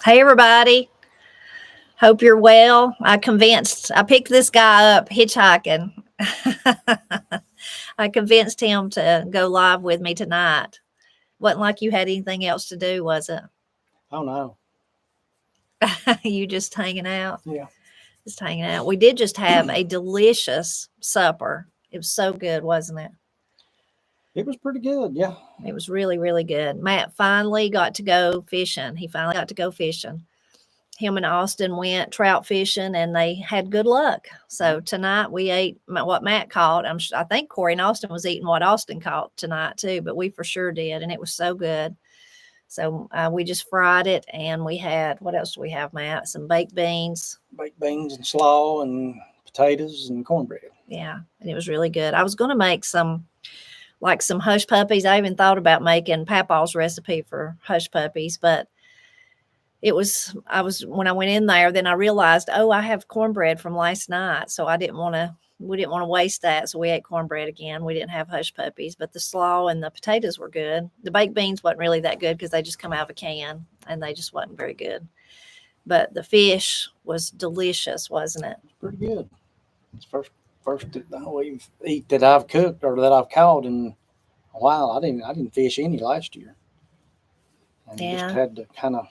Hey, everybody. Hope you're well. I picked this guy up hitchhiking. I convinced him to go live with me tonight. Wasn't like you had anything else to do, was it? Oh no. You just hanging out? Yeah. Just hanging out. We did just have a delicious supper. It was so good, wasn't it? It was pretty good. Yeah. It was really, really good. Matt finally got to go fishing. He finally got to go fishing. Him and Austin went trout fishing and they had good luck. So tonight we ate what Matt caught. I think Corey and Austin was eating what Austin caught tonight too, but we for sure did, and it was so good. So we just fried it, and we had, what else do we have, Matt? Some baked beans. Baked beans and slaw and potatoes and cornbread. Yeah, and it was really good. I was going to make some hush puppies. I even thought about making Papa's recipe for hush puppies, but when I went in there, then I realized, oh, I have cornbread from last night. So we didn't want to waste that. So we ate cornbread again. We didn't have hush puppies, but the slaw and the potatoes were good. The baked beans wasn't really that good because they just come out of a can and they just wasn't very good. But the fish was delicious, wasn't it? It's pretty good. It's first we've eat that I've cooked or that I've caught in a while. I didn't fish any last year. And just had to kind of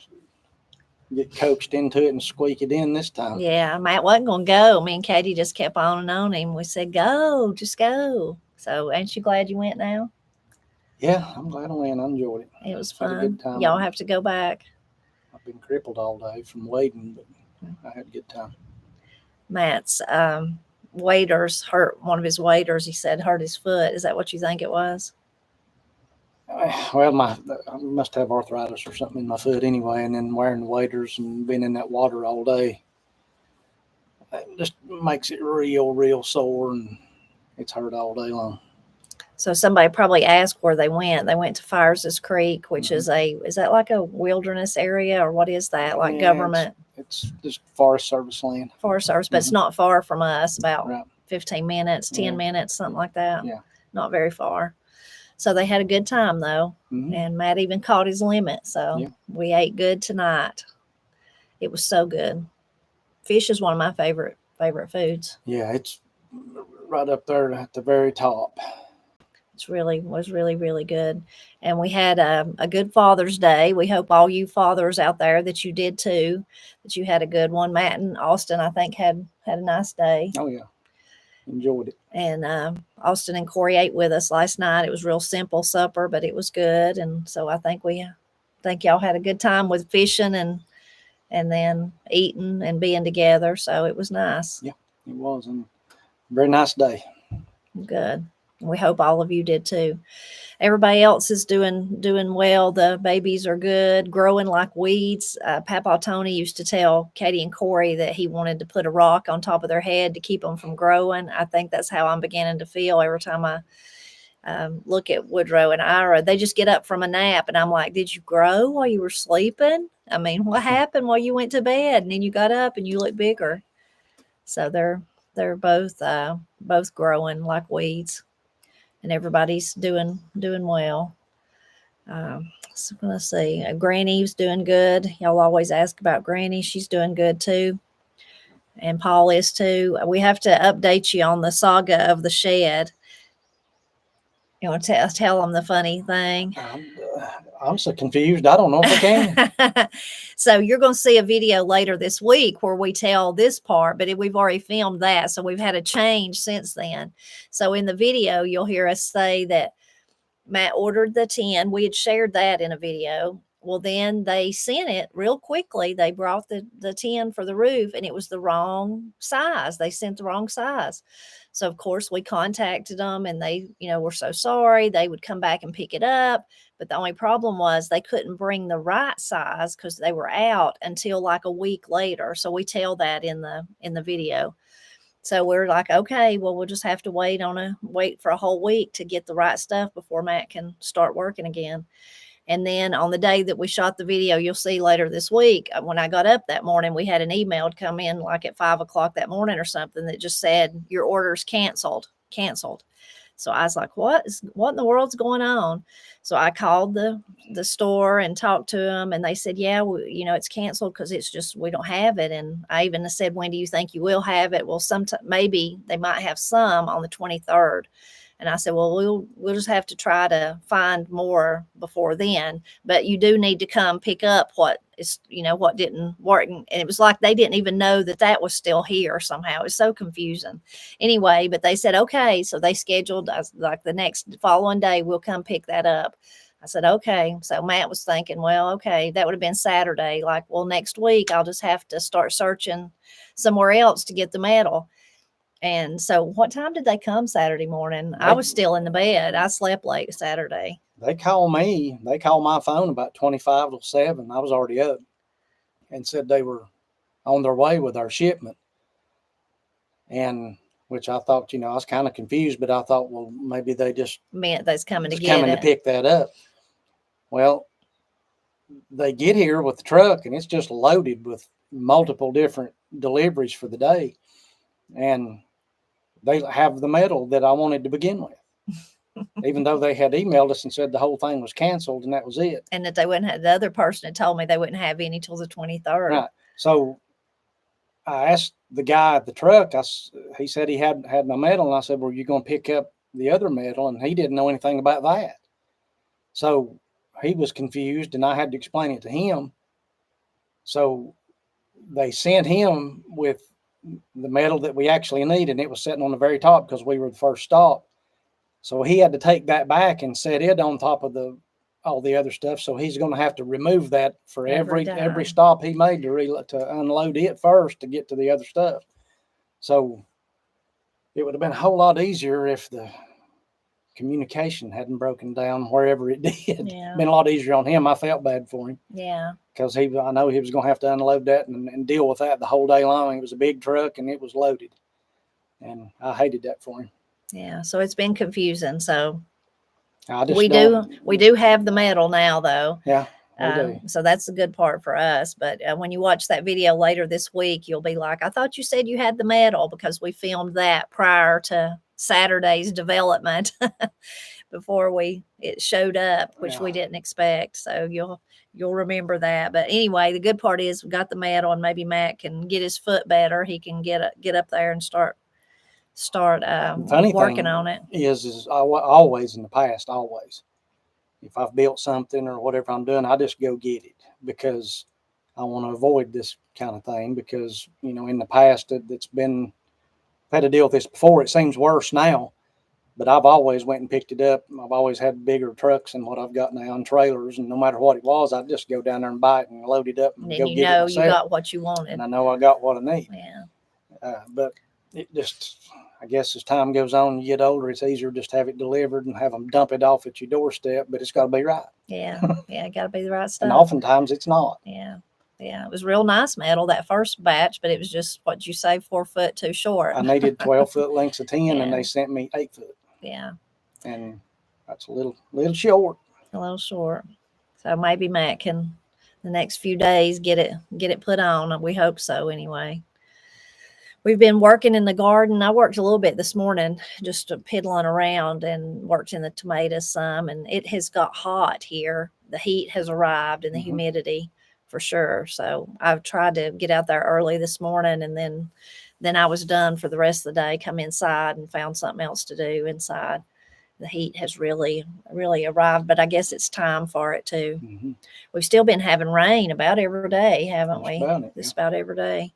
get coaxed into it and squeak it in this time. Yeah, Matt wasn't going to go. Me and Katie just kept on and on him. We said, go, just go. So ain't you glad you went now? Yeah, I'm glad I went. I enjoyed it. It was fun. A good time. Y'all have to go back. I've been crippled all day from wading, but I had a good time. Matt's waders hurt. One of his waders, he said, hurt his foot. Is that what you think it was? Well, I must have arthritis or something in my foot anyway, and then wearing the waders and being in that water all day, it just makes it real sore, and it's hurt all day long. So somebody probably asked where they went. They went to Fires's Creek, which is that like a wilderness area, or what is that? Like government? It's just Forest Service land. Forest Service, but it's not far from us, about 15 minutes, 10 minutes, something like that. Yeah. Not very far. So they had a good time, though, and Matt even caught his limit. So we ate good tonight. It was so good. Fish is one of my favorite foods. Yeah, it's right up there at the very top. Was really good. And we had a good Father's Day. We hope all you fathers out there that you did too, that you had a good one. Matt and Austin, I think, had a nice day. Oh, yeah. Enjoyed it. And Austin and Corey ate with us last night. It was real simple supper, but it was good. And so I think y'all had a good time with fishing and then eating and being together. So it was nice. Yeah, it was. And a very nice day. Good. We hope all of you did too. Everybody else is doing well. The babies are good, growing like weeds. Papa Tony used to tell Katie and Corey that he wanted to put a rock on top of their head to keep them from growing. I think that's how I'm beginning to feel every time I look at Woodrow and Ira. They just get up from a nap, and I'm like, did you grow while you were sleeping? I mean, what happened while you went to bed? And then you got up and you look bigger. So they're both growing like weeds. And everybody's doing well. So let's see. Granny's doing good. Y'all always ask about Granny. She's doing good too. And Paul is too. We have to update you on the saga of the shed. You want to tell them the funny thing? I'm so confused. I don't know if I can. So you're going to see a video later this week where we tell this part, but we've already filmed that. So we've had a change since then. So in the video, you'll hear us say that Matt ordered the tin. We had shared that in a video. Well, then they sent it real quickly. They brought the tin for the roof, and it was the wrong size. They sent the wrong size. So, of course, we contacted them, and they, were so sorry. They would come back and pick it up. But the only problem was they couldn't bring the right size because they were out until like a week later. So we tell that in the video. So we're like, okay, well, we'll just have to wait for a whole week to get the right stuff before Matt can start working again. And then on the day that we shot the video, you'll see later this week, when I got up that morning, we had an email come in like at 5 o'clock that morning or something that just said, your order's canceled. So I was like, what in the world's going on? So I called the store and talked to them, and they said, yeah, it's canceled because it's just we don't have it. And I even said, when do you think you will have it? Well, sometime maybe they might have some on the 23rd. And I said, well, we'll just have to try to find more before then. But you do need to come pick up what is, what didn't work. And it was like they didn't even know that was still here somehow. It was so confusing. Anyway, but they said, okay. So they scheduled like the next following day, we'll come pick that up. I said, okay. So Matt was thinking, well, okay, that would have been Saturday. Like, well, next week I'll just have to start searching somewhere else to get the metal. And so what time did they come Saturday morning? I was still in the bed. I slept late Saturday. They called me. They called my phone about 25 to 7. I was already up and said they were on their way with our shipment. And which I thought, I was kind of confused, but I thought, well, maybe they just meant they was coming to get to pick that up. Well, they get here with the truck and it's just loaded with multiple different deliveries for the day. And they have the metal that I wanted to begin with, even though they had emailed us and said the whole thing was canceled and that was it. And that they wouldn't have, the other person had told me they wouldn't have any till the 23rd. Right. So I asked the guy at the truck, he said he had my metal. And I said, well, you're going to pick up the other metal? And he didn't know anything about that. So he was confused and I had to explain it to him. So they sent him with the metal that we actually need, and it was sitting on the very top because we were the first stop. So he had to take that back and set it on top of all the other stuff. So he's going to have to remove that for every stop he made to unload it first to get to the other stuff. So it would have been a whole lot easier if the communication hadn't broken down wherever it did. Yeah. Been a lot easier on him. I felt bad for him. Yeah. Because I know he was going to have to unload that and deal with that the whole day long. It was a big truck and it was loaded. And I hated that for him. Yeah. So it's been confusing. So we do have the metal now, though. Yeah. We do. So that's the good part for us. But when you watch that video later this week, you'll be like, I thought you said you had the metal, because we filmed that prior to Saturday's development before it showed up, which we didn't expect. So you'll remember that. But anyway, the good part is we got the metal, and maybe Matt can get his foot better. He can get up there and start working on it. Is I always in the past, if I've built something or whatever I'm doing, I just go get it, because I want to avoid this kind of thing. Because in the past I've had to deal with this before. It seems worse now, but I've always went and picked it up. I've always had bigger trucks than what I've got now, and trailers, and no matter what it was, I'd just go down there and buy it and load it up and go get it myself. You got what you wanted. And I know I got what I need. Yeah. But it just, I guess as time goes on, you get older, it's easier just to have it delivered and have them dump it off at your doorstep, but it's got to be right. Yeah. Yeah. It got to be the right stuff. And oftentimes it's not. Yeah. Yeah, it was real nice metal, that first batch, but it was just, what you say, 4 foot too short. I needed 12-foot lengths of 10, and they sent me 8 foot. Yeah. And that's a little short. A little short. So maybe Matt can, the next few days, get it put on. We hope so anyway. We've been working in the garden. I worked a little bit this morning, just piddling around, and worked in the tomatoes some, and it has got hot here. The heat has arrived, and the humidity. For sure. So I've tried to get out there early this morning, and then I was done for the rest of the day, come inside and found something else to do inside. The heat has really, really arrived, but I guess it's time for it too. Mm-hmm. We've still been having rain about every day, haven't we? Just about every day.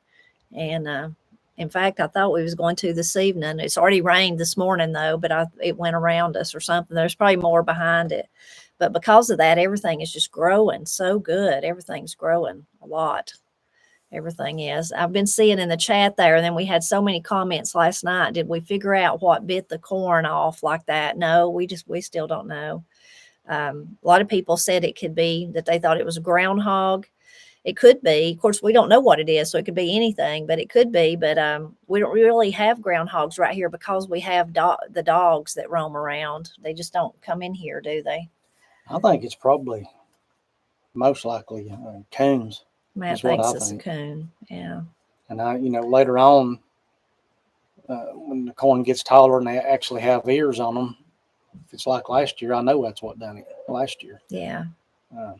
And in fact, I thought we was going to this evening. It's already rained this morning though, but it went around us or something. There's probably more behind it. But because of that, everything is just growing so good. Everything's growing a lot. Everything is. I've been seeing in the chat there, and then we had so many comments last night. Did we figure out what bit the corn off like that? No, we still don't know. A lot of people said it could be that they thought it was a groundhog. It could be. Of course, we don't know what it is, so it could be anything, but it could be. But we don't really have groundhogs right here because we have the dogs that roam around. They just don't come in here, do they? I think it's probably most likely coons. Matt thinks it's a coon. Yeah. And later on, when the corn gets taller and they actually have ears on them. If it's like last year, I know that's what done it last year. Yeah. Uh,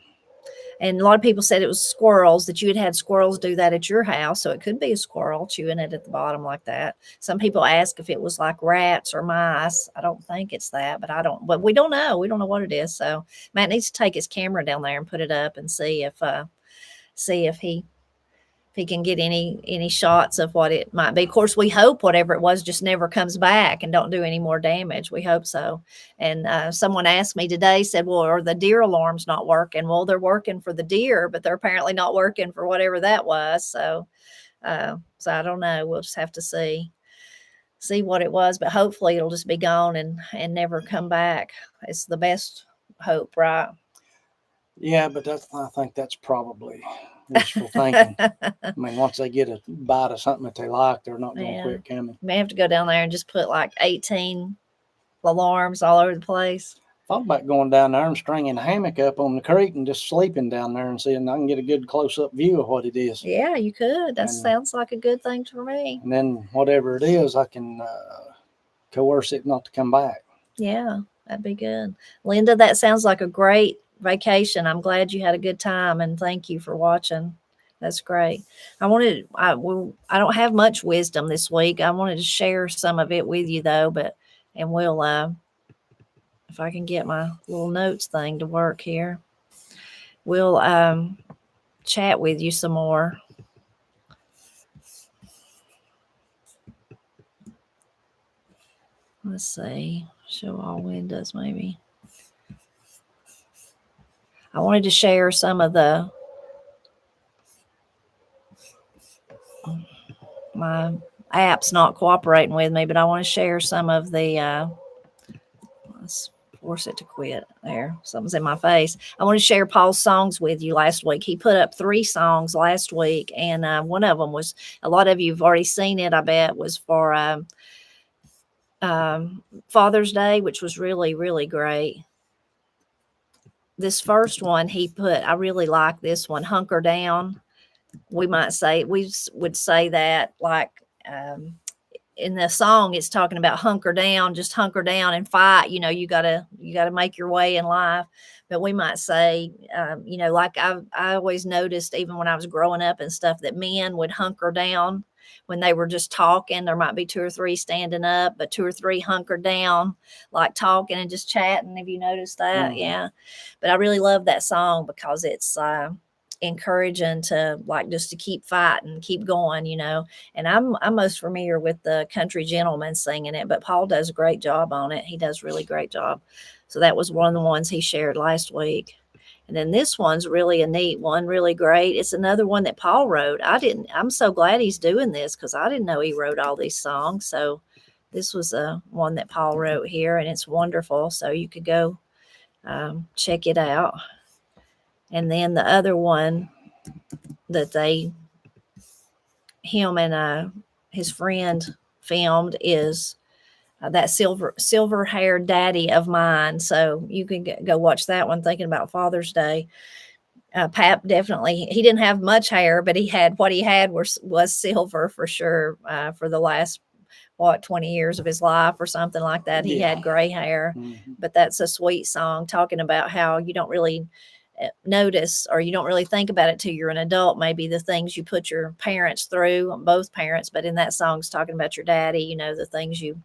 And a lot of people said it was squirrels, that you had squirrels do that at your house. So it could be a squirrel chewing it at the bottom like that. Some people ask if it was like rats or mice. I don't think it's that, but we don't know. We don't know what it is. So Matt needs to take his camera down there and put it up and see if he can get any shots of what it might be. Of course, we hope whatever it was just never comes back and don't do any more damage. We hope so. And someone asked me today, said, well, are the deer alarms not working? Well, they're working for the deer, but they're apparently not working for whatever that was. So I don't know. We'll just have to see what it was, but hopefully it'll just be gone and never come back. It's the best hope, right? yeah, but I think that's probably wishful thinking. I mean, once they get a bite of something that they like, they're not going to quit coming. May have to go down there and just put like 18 alarms all over the place. Thought about going down there and stringing a hammock up on the creek and just sleeping down there and seeing I can get a good close-up view of what it is. Yeah, you could. That sounds like a good thing for me. And then whatever it is, I can coerce it not to come back. Yeah, that'd be good. Linda, that sounds like a great vacation. I'm glad you had a good time, and thank you for watching. That's great. I don't have much wisdom this week. I wanted to share some of it with you though, and we'll if I can get my little notes thing to work here, we'll chat with you some more. Let's see. Show all windows maybe. I wanted to share some of my app's not cooperating with me, but I want to share some of the let's force it to quit. There, something's in my face. I want to share Paul's songs with you last week. He put up 3 songs last week, and one of them was, a lot of you have already seen it, I bet, was for Father's Day, which was really, really great. This first one he put, I really like this one, Hunker Down. We would say that like in the song, it's talking about hunker down, just hunker down and fight. You know, you gotta make your way in life. But we might say, like I always noticed, even when I was growing up and stuff, that men would hunker down when they were just talking. There might be 2 or 3 standing up, but 2 or 3 hunkered down, like talking and just chatting. Have you noticed that? Mm-hmm. Yeah. But I really love that song because it's encouraging to like just to keep fighting, keep going, and I'm most familiar with the Country Gentleman singing it, but Paul does a great job on it. He does really great job. So that was one of the ones he shared last week. And then this one's really a neat one, really great. It's another one that Paul wrote. I'm so glad he's doing this because I didn't know he wrote all these songs. So this was a one that Paul wrote here, and it's wonderful. So you could go check it out. And then the other one that him and his friend filmed is that silver-haired daddy of mine. So you can go watch that one, thinking about Father's Day. Pap definitely, he didn't have much hair, but what he had was silver for sure for the last 20 years of his life or something like that. He had gray hair. Mm-hmm. But that's a sweet song talking about how you don't really notice, or you don't really think about it till you're an adult, maybe the things you put your parents through, both parents, but in that song's talking about your daddy, the things you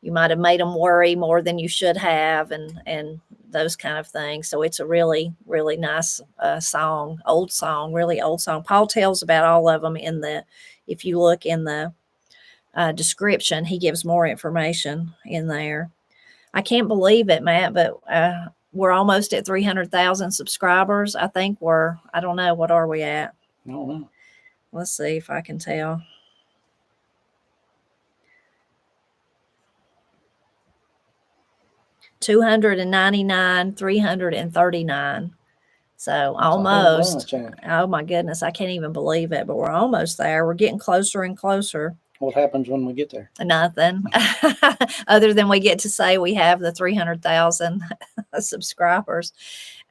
might have made them worry more than you should have, and those kind of things. So it's a really, really nice song, really old song. Paul tells about all of them if you look in the description, he gives more information in there. I can't believe it, Matt, but we're almost at 300,000 subscribers. I think I don't know, what are we at? I don't know. Let's see if I can tell. $299, 339. So that's almost. Oh my goodness, I can't even believe it, but we're almost there. We're getting closer and closer. What happens when we get there? Nothing, other than we get to say we have the 300,000 subscribers.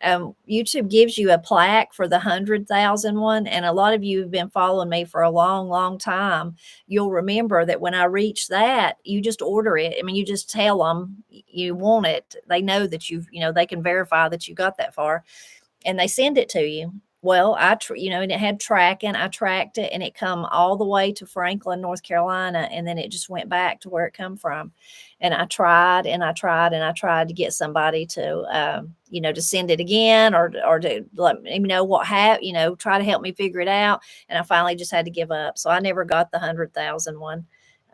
YouTube gives you a plaque for the 100,000 one. And a lot of you have been following me for a long, long time. You'll remember that when I reach that, you just order it. I mean, you just tell them you want it. They know that they can verify that you got that far, and they send it to you. Well, and it had tracking. I tracked it, and it come all the way to Franklin, North Carolina, and then it just went back to where it come from. And I tried and I tried and I tried to get somebody to, to send it again, or to let me know try to help me figure it out. And I finally just had to give up. So I never got the 100,000 one.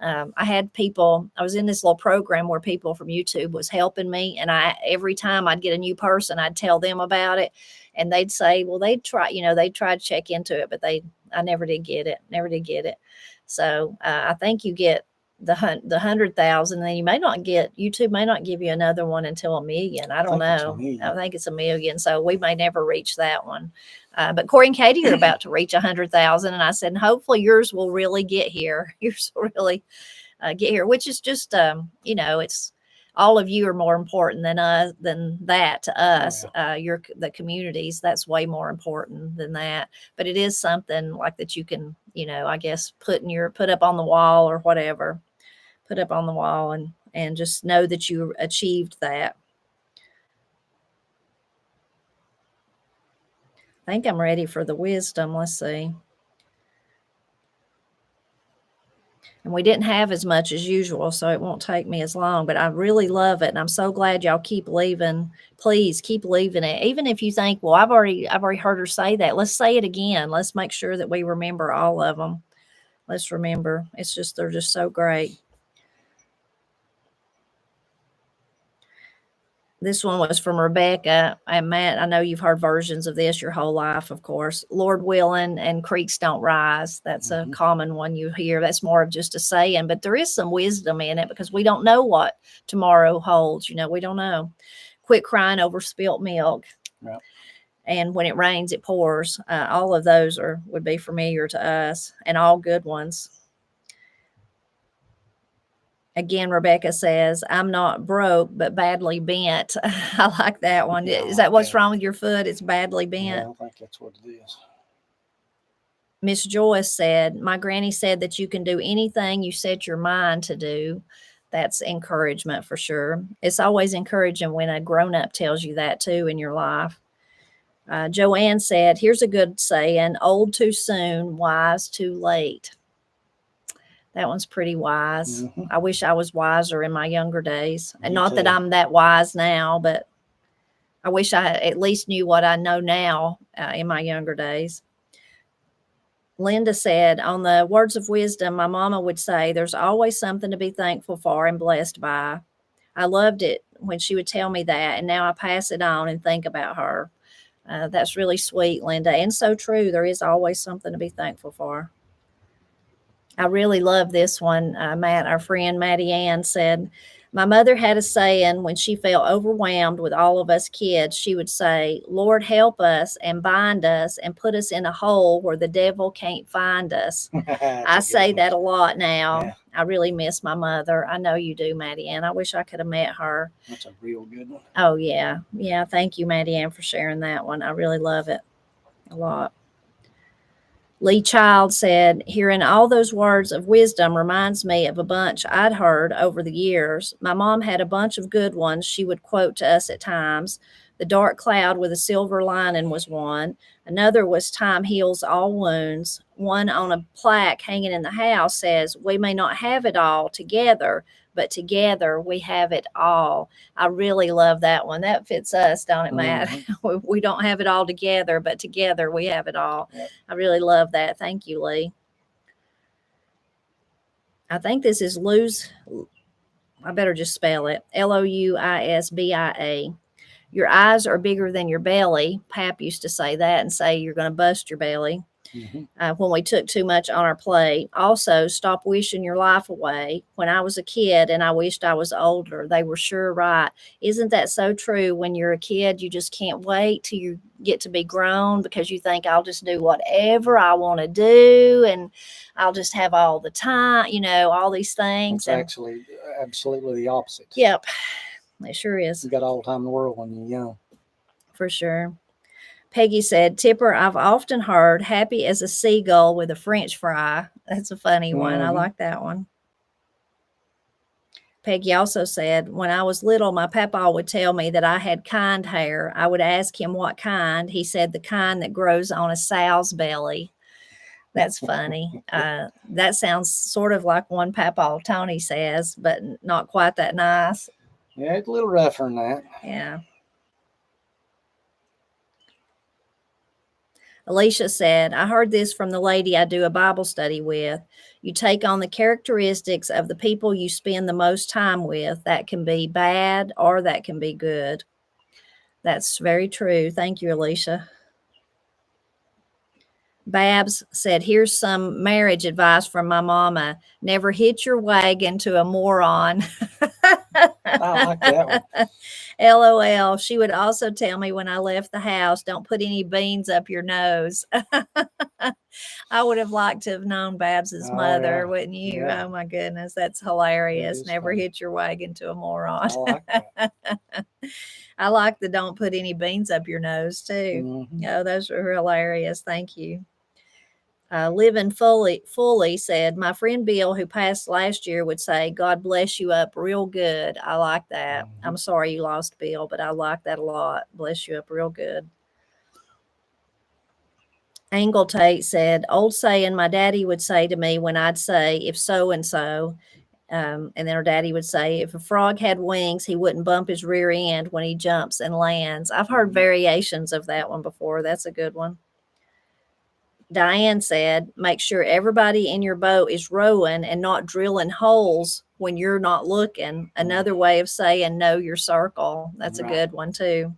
I was in this little program where people from YouTube was helping me. And every time I'd get a new person, I'd tell them about it. And they'd say, well, they'd try to check into it, but I never did get it. So I think you get the 100,000, then YouTube may not give you another one until 1,000,000. I don't know. I think it's 1,000,000. So we may never reach that one. But Corey and Katie are about to reach 100,000. And I said, and hopefully yours will really get here. Yours will really get here, which is just, it's, all of you are more important than that to us. Oh, yeah. The communities, that's way more important than that. But it is something like that you can, I guess put up on the wall or whatever, put up on the wall and just know that you achieved that. I think I'm ready for the wisdom. Let's see. And we didn't have as much as usual, so it won't take me as long, but I really love it. And I'm so glad y'all keep leaving. Please keep leaving it. Even if you think, well, I've already heard her say that. Let's say it again. Let's make sure that we remember all of them. Let's remember. They're just so great. This one was from Rebecca and Matt. I know you've heard versions of this your whole life, of course. Lord willing and creeks don't rise. That's a common one you hear. That's more of just a saying, but there is some wisdom in it because we don't know what tomorrow holds. We don't know. Quit crying over spilt milk. Yep. And when it rains, it pours. All of those would be familiar to us, and all good ones. Again, Rebecca says, I'm not broke, but badly bent. I like that one. Yeah, is that what's wrong with your foot? It's badly bent. Yeah, I think that's what it is. Miss Joyce said, my granny said that you can do anything you set your mind to do. That's encouragement for sure. It's always encouraging when a grown-up tells you that too in your life. Joanne said, here's a good saying, old too soon, wise too late. That one's pretty wise. I wish I was wiser in my younger days. And not that I'm that wise now, but I wish I at least knew what I know now in my younger days. Linda said, on the words of wisdom, my mama would say, there's always something to be thankful for and blessed by. I loved it when she would tell me that, and now I pass it on and think about her. That's really sweet, Linda, and so true. There is always something to be thankful for. I really love this one. Matt, our friend Maddie Ann said, my mother had a saying when she felt overwhelmed with all of us kids, she would say, Lord, help us and bind us and put us in a hole where the devil can't find us. I say that a lot now. Yeah. I really miss my mother. I know you do, Maddie Ann. I wish I could have met her. That's a real good one. Oh, yeah. Yeah. Thank you, Maddie Ann, for sharing that one. I really love it a lot. Lee Child said, hearing all those words of wisdom reminds me of a bunch I'd heard over the years. My mom had a bunch of good ones she would quote to us at times. The dark cloud with a silver lining was one. Another was time heals all wounds. One on a plaque hanging in the house says, we may not have it all together, but together we have it all. I really love that one. That fits us, don't it, Matt? We don't have it all together, but together we have it all. Yep. I really love that. Thank you, Lee. I think this is Lou's. I better just spell it. Louisbia. Your eyes are bigger than your belly. Pap used to say that and say you're going to bust your belly. When we took too much on our plate. Also, stop wishing your life away. When I was a kid and I wished I was older, they were sure right. Isn't that so true? When you're a kid, you just can't wait till you get to be grown because you think I'll just do whatever I want to do and I'll just have all the time, all these things. It's actually absolutely the opposite. Yep, it sure is. You got all the time in the world when you're young. for sure. Peggy said, Tipper, I've often heard happy as a seagull with a French fry. That's a funny one. I like that one. Peggy also said, when I was little, my papa would tell me that I had kind hair. I would ask him what kind. He said the kind that grows on a sow's belly. That's funny. That sounds sort of like one Papa Tony says, but not quite that nice. Yeah, it's a little rougher than that. Yeah. Alicia said, I heard this from the lady I do a Bible study with. You take on the characteristics of the people you spend the most time with. That can be bad or that can be good. That's very true. Thank you, Alicia. Babs said, here's some marriage advice from my mama. Never hitch your wagon to a moron. I like that one. LOL. She would also tell me when I left the house, don't put any beans up your nose. I would have liked to have known Babs's mother, yeah. wouldn't you? Yeah. Oh my goodness, that's hilarious. Never funny. hitch your wagon to a moron. I like that. I like the don't put any beans up your nose too. Mm-hmm. Oh, those are hilarious. Thank you. Living fully said, my friend Bill, who passed last year, would say, God bless you up real good. I like that. Mm-hmm. I'm sorry you lost Bill, but I like that a lot. Bless you up real good. Angle Tate said, old saying my daddy would say to me when I'd say, if so and so. And then her daddy would say, if a frog had wings, he wouldn't bump his rear end when he jumps and lands. I've heard variations of that one before. That's a good one. Diane said, make sure everybody in your boat is rowing and not drilling holes when you're not looking. Another way of saying know your circle. That's a good one too.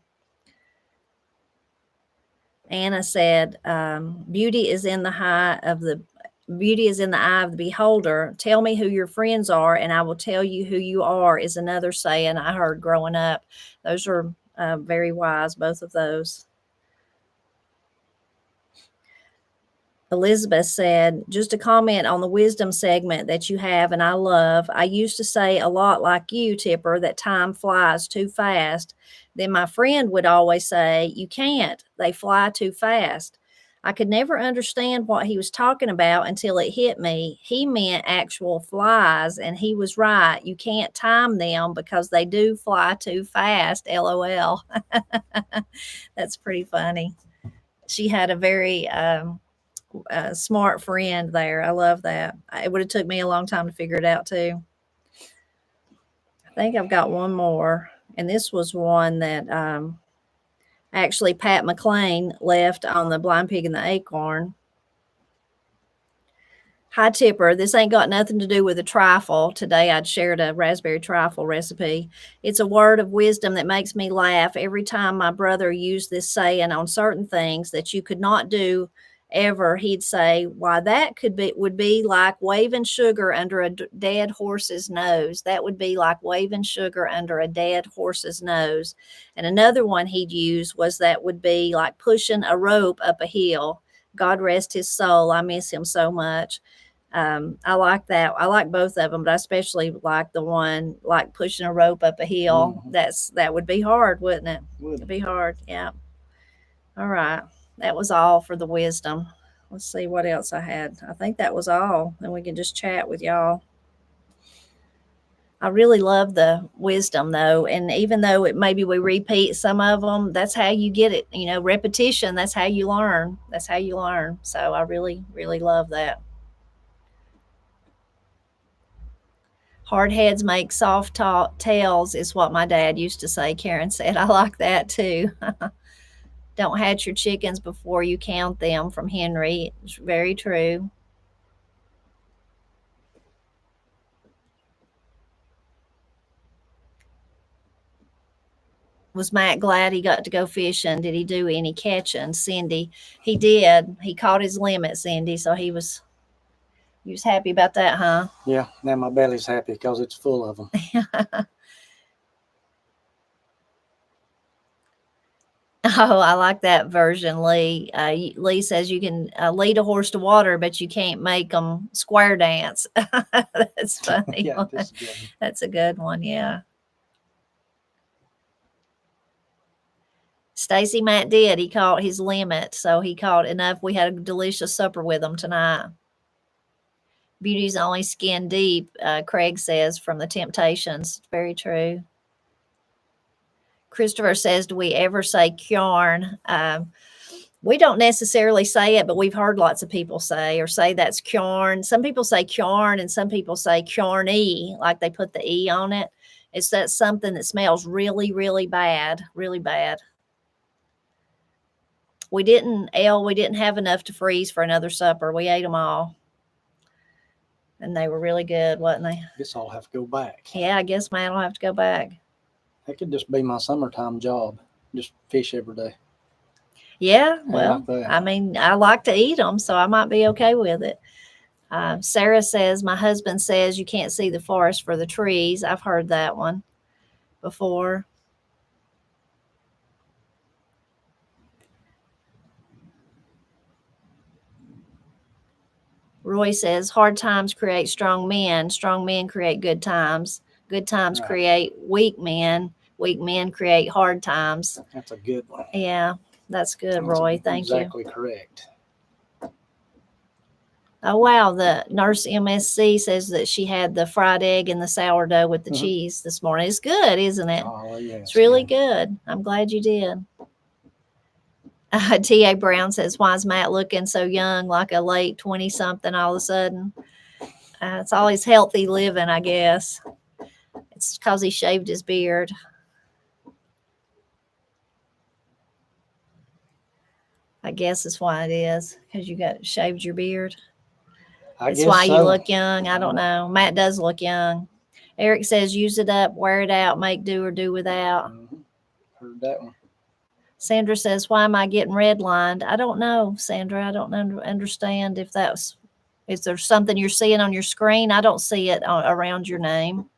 Anna said, beauty is in the eye of the beholder. Tell me who your friends are and I will tell you who you are is another saying I heard growing up. Those are very wise, both of those. Elizabeth said, just a comment on the wisdom segment that you have and I love. I used to say a lot like you, Tipper, that time flies too fast. Then my friend would always say, you can't. They fly too fast. I could never understand what he was talking about until it hit me. He meant actual flies, and he was right. You can't time them because they do fly too fast, LOL. That's pretty funny. She had a very... smart friend there. I love that. It would have took me a long time to figure it out too. I think I've got one more, and this was one that actually Pat McLean left on the Blind Pig and the Acorn. Hi, Tipper. This ain't got nothing to do with a trifle. Today I'd shared a raspberry trifle recipe. It's a word of wisdom that makes me laugh every time my brother used this saying on certain things that you could not do ever. He'd say, why, that would be like waving sugar under a dead horse's nose. That would be like waving sugar under a dead horse's nose. And another one he'd use was that would be like pushing a rope up a hill. God rest his soul. I miss him so much. I like that. I like both of them, but I especially like the one like pushing a rope up a hill. Mm-hmm. That would be hard, wouldn't it? It'd be hard. Yeah. All right. That was all for the wisdom. Let's see what else I had. I think that was all. Then we can just chat with y'all. I really love the wisdom though. And even though maybe we repeat some of them, that's how you get it. You know, repetition, that's how you learn. That's how you learn. So I really, really love that. Hard heads make soft tails is what my dad used to say. Karen said, I like that too. Don't hatch your chickens before you count them from Henry. It's very true. Was Matt glad he got to go fishing? Did he do any catching? Cindy, he did. He caught his limit, Cindy. So he was happy about that, huh? Yeah. Now my belly's happy because it's full of them. Oh, I like that version, Lee. Lee says you can lead a horse to water, but you can't make them square dance. That's funny. Yeah, that's a good one. That's a good one, yeah. Stacy Matt did. He caught his limit, so he caught enough. We had a delicious supper with him tonight. Beauty's only skin deep, Craig says, from the Temptations. Very true. Christopher says, do we ever say Kjarn? We don't necessarily say it, but we've heard lots of people say that's Kjarn. Some people say Kjarn and some people say Kjarny, like they put the E on it. It's that something that smells really, really bad, really bad. We didn't have enough to freeze for another supper. We ate them all. And they were really good, wasn't they? I guess I'll have to go back. Yeah, I guess Matt will have to go back. That could just be my summertime job. Just fish every day. Yeah, well, I mean, I like to eat them, so I might be okay with it. Sarah says, my husband says you can't see the forest for the trees. I've heard that one before. Roy says, hard times create strong men create good times right. Create weak men create hard times. That's a good one. Yeah, that's good, Roy. Thank you. Exactly correct. Oh, wow. The nurse MSC says that she had the fried egg and the sourdough with the cheese this morning. It's good, isn't it? Oh, yeah. It's really good. I'm glad you did. T.A. Brown says, why is Matt looking so young, like a late 20-something all of a sudden? It's always healthy living, I guess. It's because he shaved his beard. I guess that's why it is, because you got shaved your beard. That's why you look young. I don't know. Matt does look young. Eric says, use it up, wear it out, make do or do without. Heard that one. Sandra says, why am I getting redlined? I don't know, Sandra. I don't understand if there's something you're seeing on your screen. I don't see it around your name.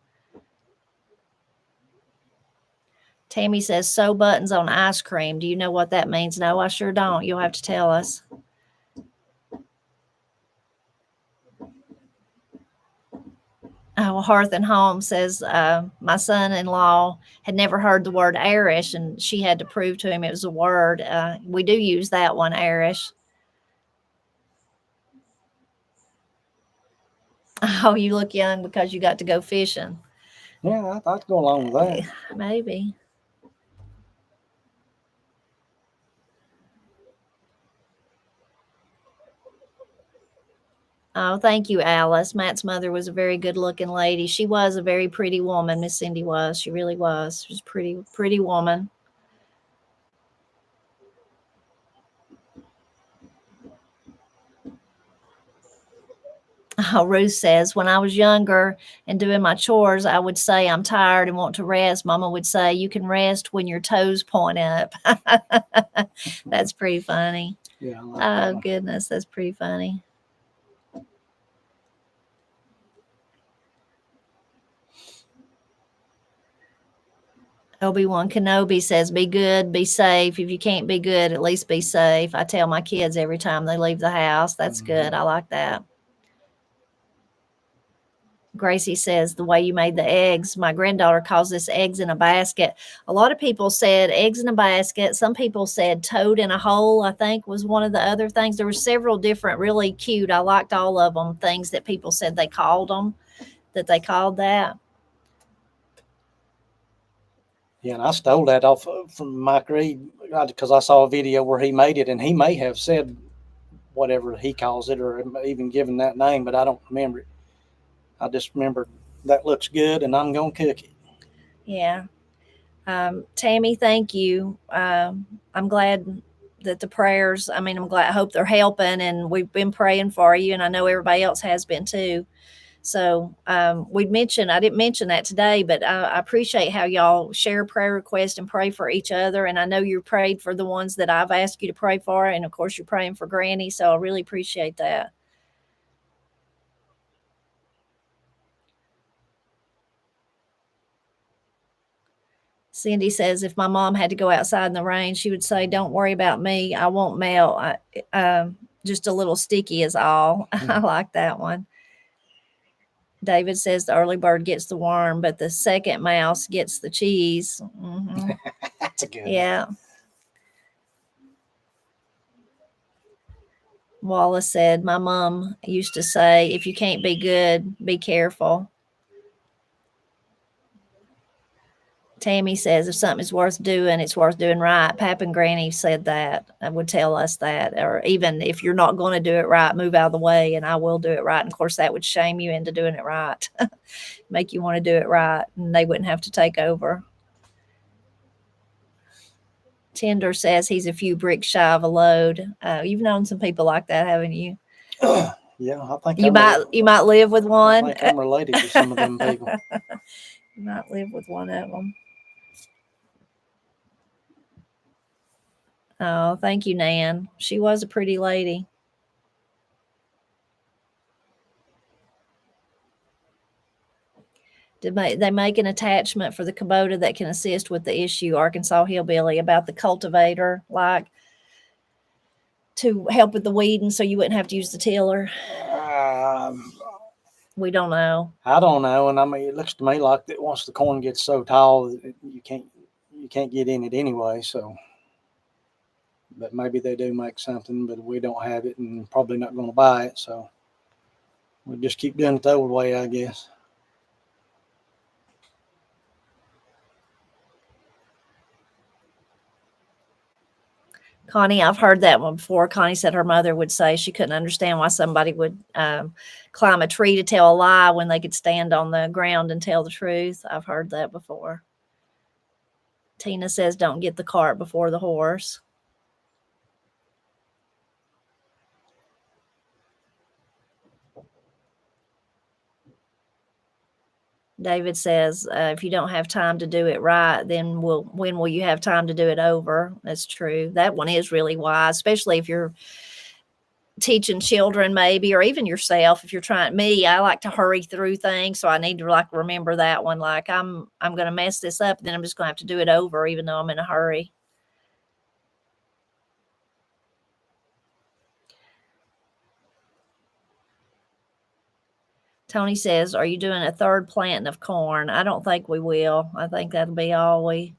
Tammy says, sew buttons on ice cream. Do you know what that means? No, I sure don't. You'll have to tell us. Hearth and Home says, my son-in-law had never heard the word Irish, and she had to prove to him it was a word. We do use that one, Irish. Oh, you look young because you got to go fishing. Yeah, I'd go along with that. Maybe. Oh, thank you, Alice. Matt's mother was a very good-looking lady. She was a very pretty woman, Miss Cindy was. She really was. She was a pretty, pretty woman. Oh, Ruth says, when I was younger and doing my chores, I would say I'm tired and want to rest. Mama would say, you can rest when your toes point up. That's pretty funny. Yeah, I like that one. Goodness, that's pretty funny. Obi-Wan Kenobi says, be good, be safe. If you can't be good, at least be safe. I tell my kids every time they leave the house. That's good. I like that. Gracie says, the way you made the eggs, my granddaughter calls this eggs in a basket. A lot of people said eggs in a basket. Some people said toad in a hole, I think was one of the other things. There were several different, really cute. I liked all of them, things that people said they called them, that they called that. Yeah, and I stole that off from Mike Reed because I saw a video where he made it, and he may have said whatever he calls it or even given that name, but I don't remember it. I just remember that looks good, and I'm going to cook it. Yeah. Tammy, thank you. I'm glad that the prayers, I hope they're helping, and we've been praying for you, and I know everybody else has been too. So I didn't mention that today, but I appreciate how y'all share prayer requests and pray for each other. And I know you prayed for the ones that I've asked you to pray for. And of course, you're praying for Granny. So I really appreciate that. Cindy says, if my mom had to go outside in the rain, she would say, don't worry about me. I won't melt. Just a little sticky is all. I like that one. David says the early bird gets the worm, but the second mouse gets the cheese. That's a good one. Yeah. Wallace said, my mom used to say, if you can't be good, be careful. Tammy says, if something is worth doing, it's worth doing right. Pap and Granny said that. I would tell us that. Or even if you're not going to do it right, move out of the way and I will do it right. And of course, that would shame you into doing it right, make you want to do it right, and they wouldn't have to take over. Tinder says he's a few bricks shy of a load. You've known some people like that, haven't you? Yeah, I think you might live with one. I think I'm related to some of them people. You might live with one of them. Oh, thank you, Nan. She was a pretty lady. They make an attachment for the Kubota that can assist with the issue, Arkansas Hillbilly, about the cultivator, like to help with the weeding so you wouldn't have to use the tiller? We don't know. I don't know, and I mean, it looks to me like that once the corn gets so tall, you can't get in it anyway. So, but maybe they do make something, but we don't have it, and probably not going to buy it. So, we'll just keep doing it the old way, I guess. Connie, I've heard that one before. Connie said her mother would say she couldn't understand why somebody would climb a tree to tell a lie when they could stand on the ground and tell the truth. I've heard that before. Tina says, don't get the cart before the horse. David says, if you don't have time to do it right, then when will you have time to do it over? That's true. That one is really wise, especially if you're teaching children maybe, or even yourself. If you're trying, I like to hurry through things. So I need to like remember that one. Like I'm going to mess this up. Then I'm just going to have to do it over, even though I'm in a hurry. Tony says, are you doing a third planting of corn? I don't think we will. I think that'll be all we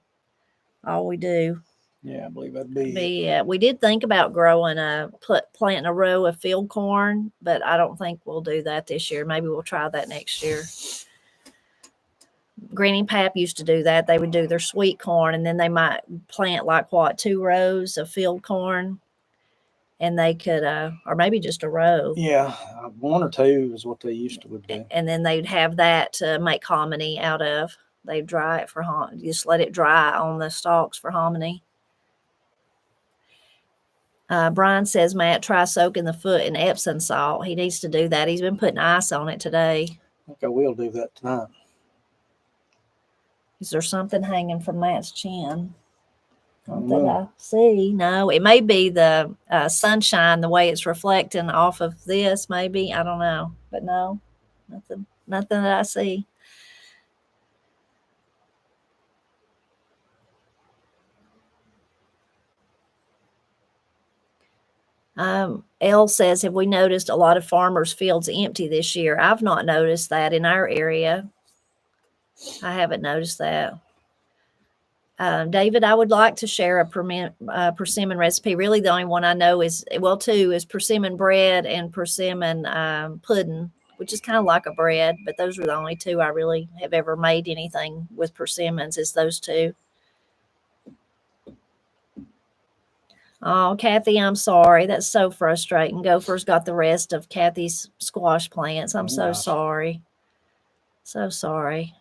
do. Yeah, I believe that'd be we did think about planting a row of field corn, but I don't think we'll do that this year. Maybe we'll try that next year. Granny and Pap used to do that. They would do their sweet corn, and then they might plant 2 rows of field corn. And they could, or maybe just a row. Yeah, 1 or 2 is what they used to do. And then they'd have that to make hominy out of. They'd dry it for just let it dry on the stalks for hominy. Brian says, Matt, try soaking the foot in Epsom salt. He needs to do that. He's been putting ice on it today. I think I will do that tonight. Is there something hanging from Matt's chin? Not that I see. No, it may be the sunshine, the way it's reflecting off of this, maybe. I don't know. But no, nothing that I see. Elle says, have we noticed a lot of farmers' fields empty this year? I've not noticed that in our area. I haven't noticed that. David, I would like to share a persimmon recipe. Really, the only one I know is persimmon bread and persimmon pudding, which is kind of like a bread, but those are the only 2 I really have ever made anything with persimmons, is those 2. Oh, Kathy, I'm sorry. That's so frustrating. Gophers got the rest of Kathy's squash plants. I'm so sorry. So sorry.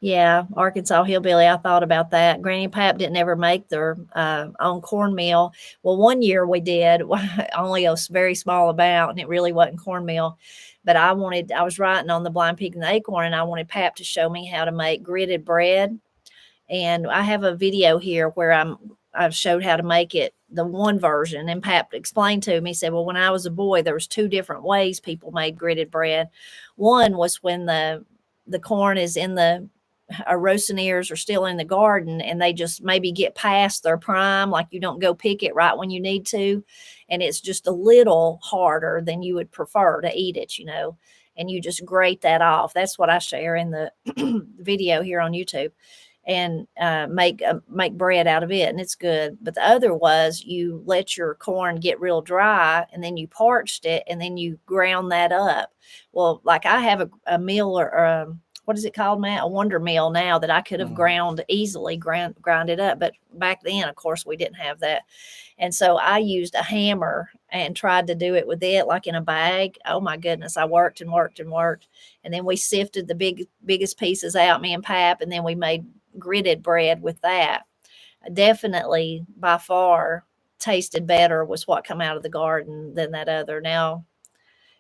Yeah, Arkansas Hillbilly. I thought about that. Granny and Pap didn't ever make their own cornmeal. Well, one year we did, only a very small amount, and it really wasn't cornmeal. But I was writing on the Blind Pig and the Acorn, and I wanted Pap to show me how to make gritted bread. And I have a video here where I've showed how to make it, the one version. And Pap explained to me, he said, well, when I was a boy, there was 2 different ways people made gritted bread. One was when the corn is in the roasting ears are still in the garden, and they just maybe get past their prime, like you don't go pick it right when you need to, and it's just a little harder than you would prefer to eat it, and you just grate that off. That's what I share in the video here on YouTube. and make bread out of it, and it's good. But the other was you let your corn get real dry, and then you parched it, and then you ground that up. Well, like I have a mill or what is it called, Matt? A Wonder Mill now that I could have ground it up. But back then, of course, we didn't have that. And so I used a hammer and tried to do it with it, like in a bag. Oh my goodness. I worked and worked and worked. And then we sifted the biggest pieces out, me and Pap, and then we made gritted bread with that. Definitely by far tasted better was what come out of the garden than that other. Now,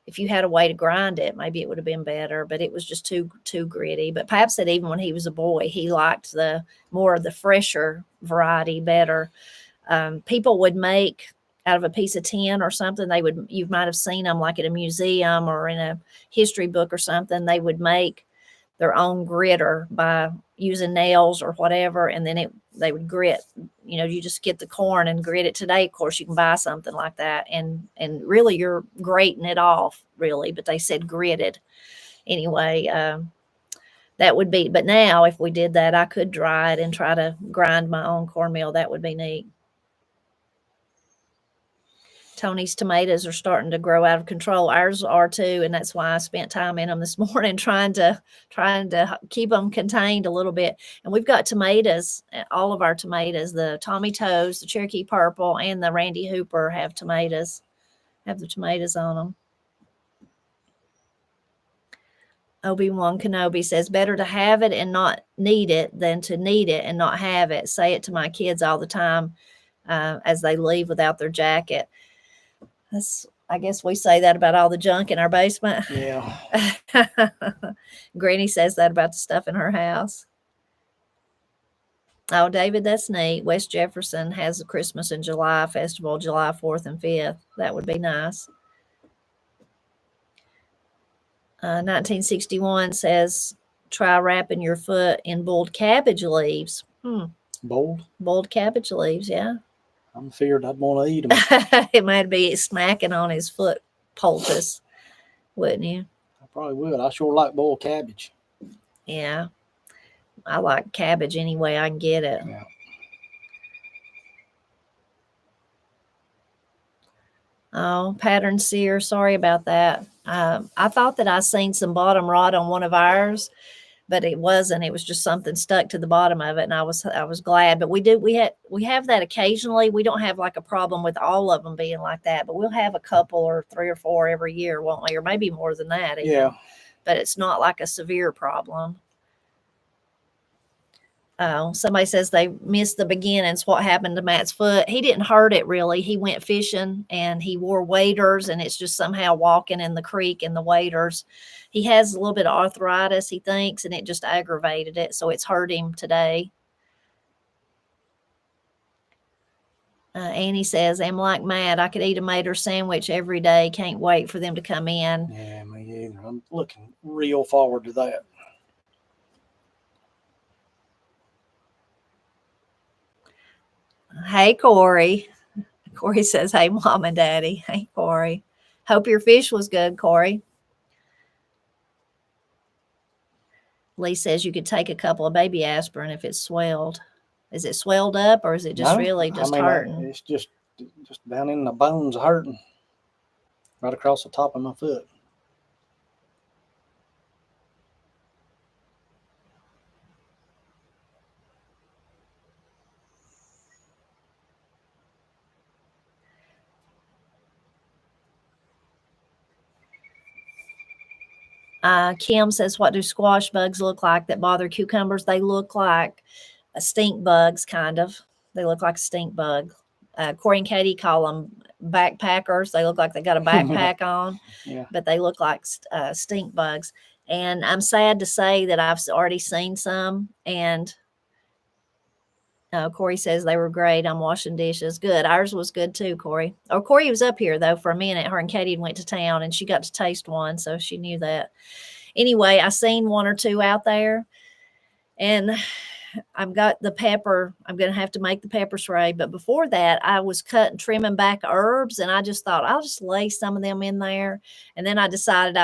if you had a way to grind it, maybe it would have been better, but it was just too gritty. But Pap said even when he was a boy, he liked the more of the fresher variety better. People would make out of a piece of tin or something. You might have seen them like at a museum or in a history book or something. They would make their own gritter by using nails or whatever, and then they would grit. You just get the corn and grit it. Today, of course, you can buy something like that, and really you're grating it off, really. But they said gritted anyway. That would be. But now, if we did that, I could dry it and try to grind my own cornmeal. That would be neat. Tony's tomatoes are starting to grow out of control. Ours are too, and that's why I spent time in them this morning trying to keep them contained a little bit. And we've got tomatoes, all of our tomatoes, the Tommy Toes, the Cherokee Purple, and the Randy Hooper have the tomatoes on them. Obi-Wan Kenobi says, better to have it and not need it than to need it and not have it. Say it to my kids all the time as they leave without their jacket. I guess we say that about all the junk in our basement. Yeah. Granny says that about the stuff in her house. Oh, David, that's neat. West Jefferson has the Christmas in July festival, July 4th and 5th. That would be nice. 1961 says, try wrapping your foot in boiled cabbage leaves. Boiled cabbage leaves, yeah. I figured I'd want to eat them. It might be smacking on his foot poultice, wouldn't you? I probably would. I sure like boiled cabbage. Yeah. I like cabbage any way I can get it. Yeah. Oh, pattern sear. Sorry about that. I thought that I seen some bottom rot on one of ours, but it wasn't. It was just something stuck to the bottom of it, and I was glad. But we have that occasionally. We don't have like a problem with all of them being like that, but we'll have a couple or 3 or 4 every year, won't we? Or maybe more than that. Even. Yeah. But it's not like a severe problem. Somebody says they missed the beginnings. What happened to Matt's foot? He didn't hurt it really. He went fishing and he wore waders, and it's just somehow walking in the creek in the waders. He has a little bit of arthritis, he thinks, and it just aggravated it. So it's hurt him today. Annie says, I'm like Matt. I could eat a Mater sandwich every day. Can't wait for them to come in. Yeah, me either. I'm looking real forward to that. Hey, Corey. Corey says, hey, Mom and Daddy. Hey, Corey. Hope your fish was good, Corey. Lee says you could take a couple of baby aspirin if it's swelled. Is it swelled up, or is it just hurting? It's just down in the bones hurting. Right across the top of my foot. Kim says, what do squash bugs look like that bother cucumbers? They look like stink bugs, kind of. They look like a stink bug. Corey and Katie call them backpackers. They look like they got a backpack on, yeah. But they look like stink bugs. And I'm sad to say that I've already seen some. And Corey says they were great. I'm washing dishes. Good. Ours was good too, Corey. Oh, Corey was up here, though, for a minute. Her and Katie went to town, and she got to taste one, so she knew that. Anyway, I seen 1 or 2 out there, and I've got the pepper. I'm going to have to make the pepper spray. But before that, I was trimming back herbs, and I just thought I'll just lay some of them in there. And then I decided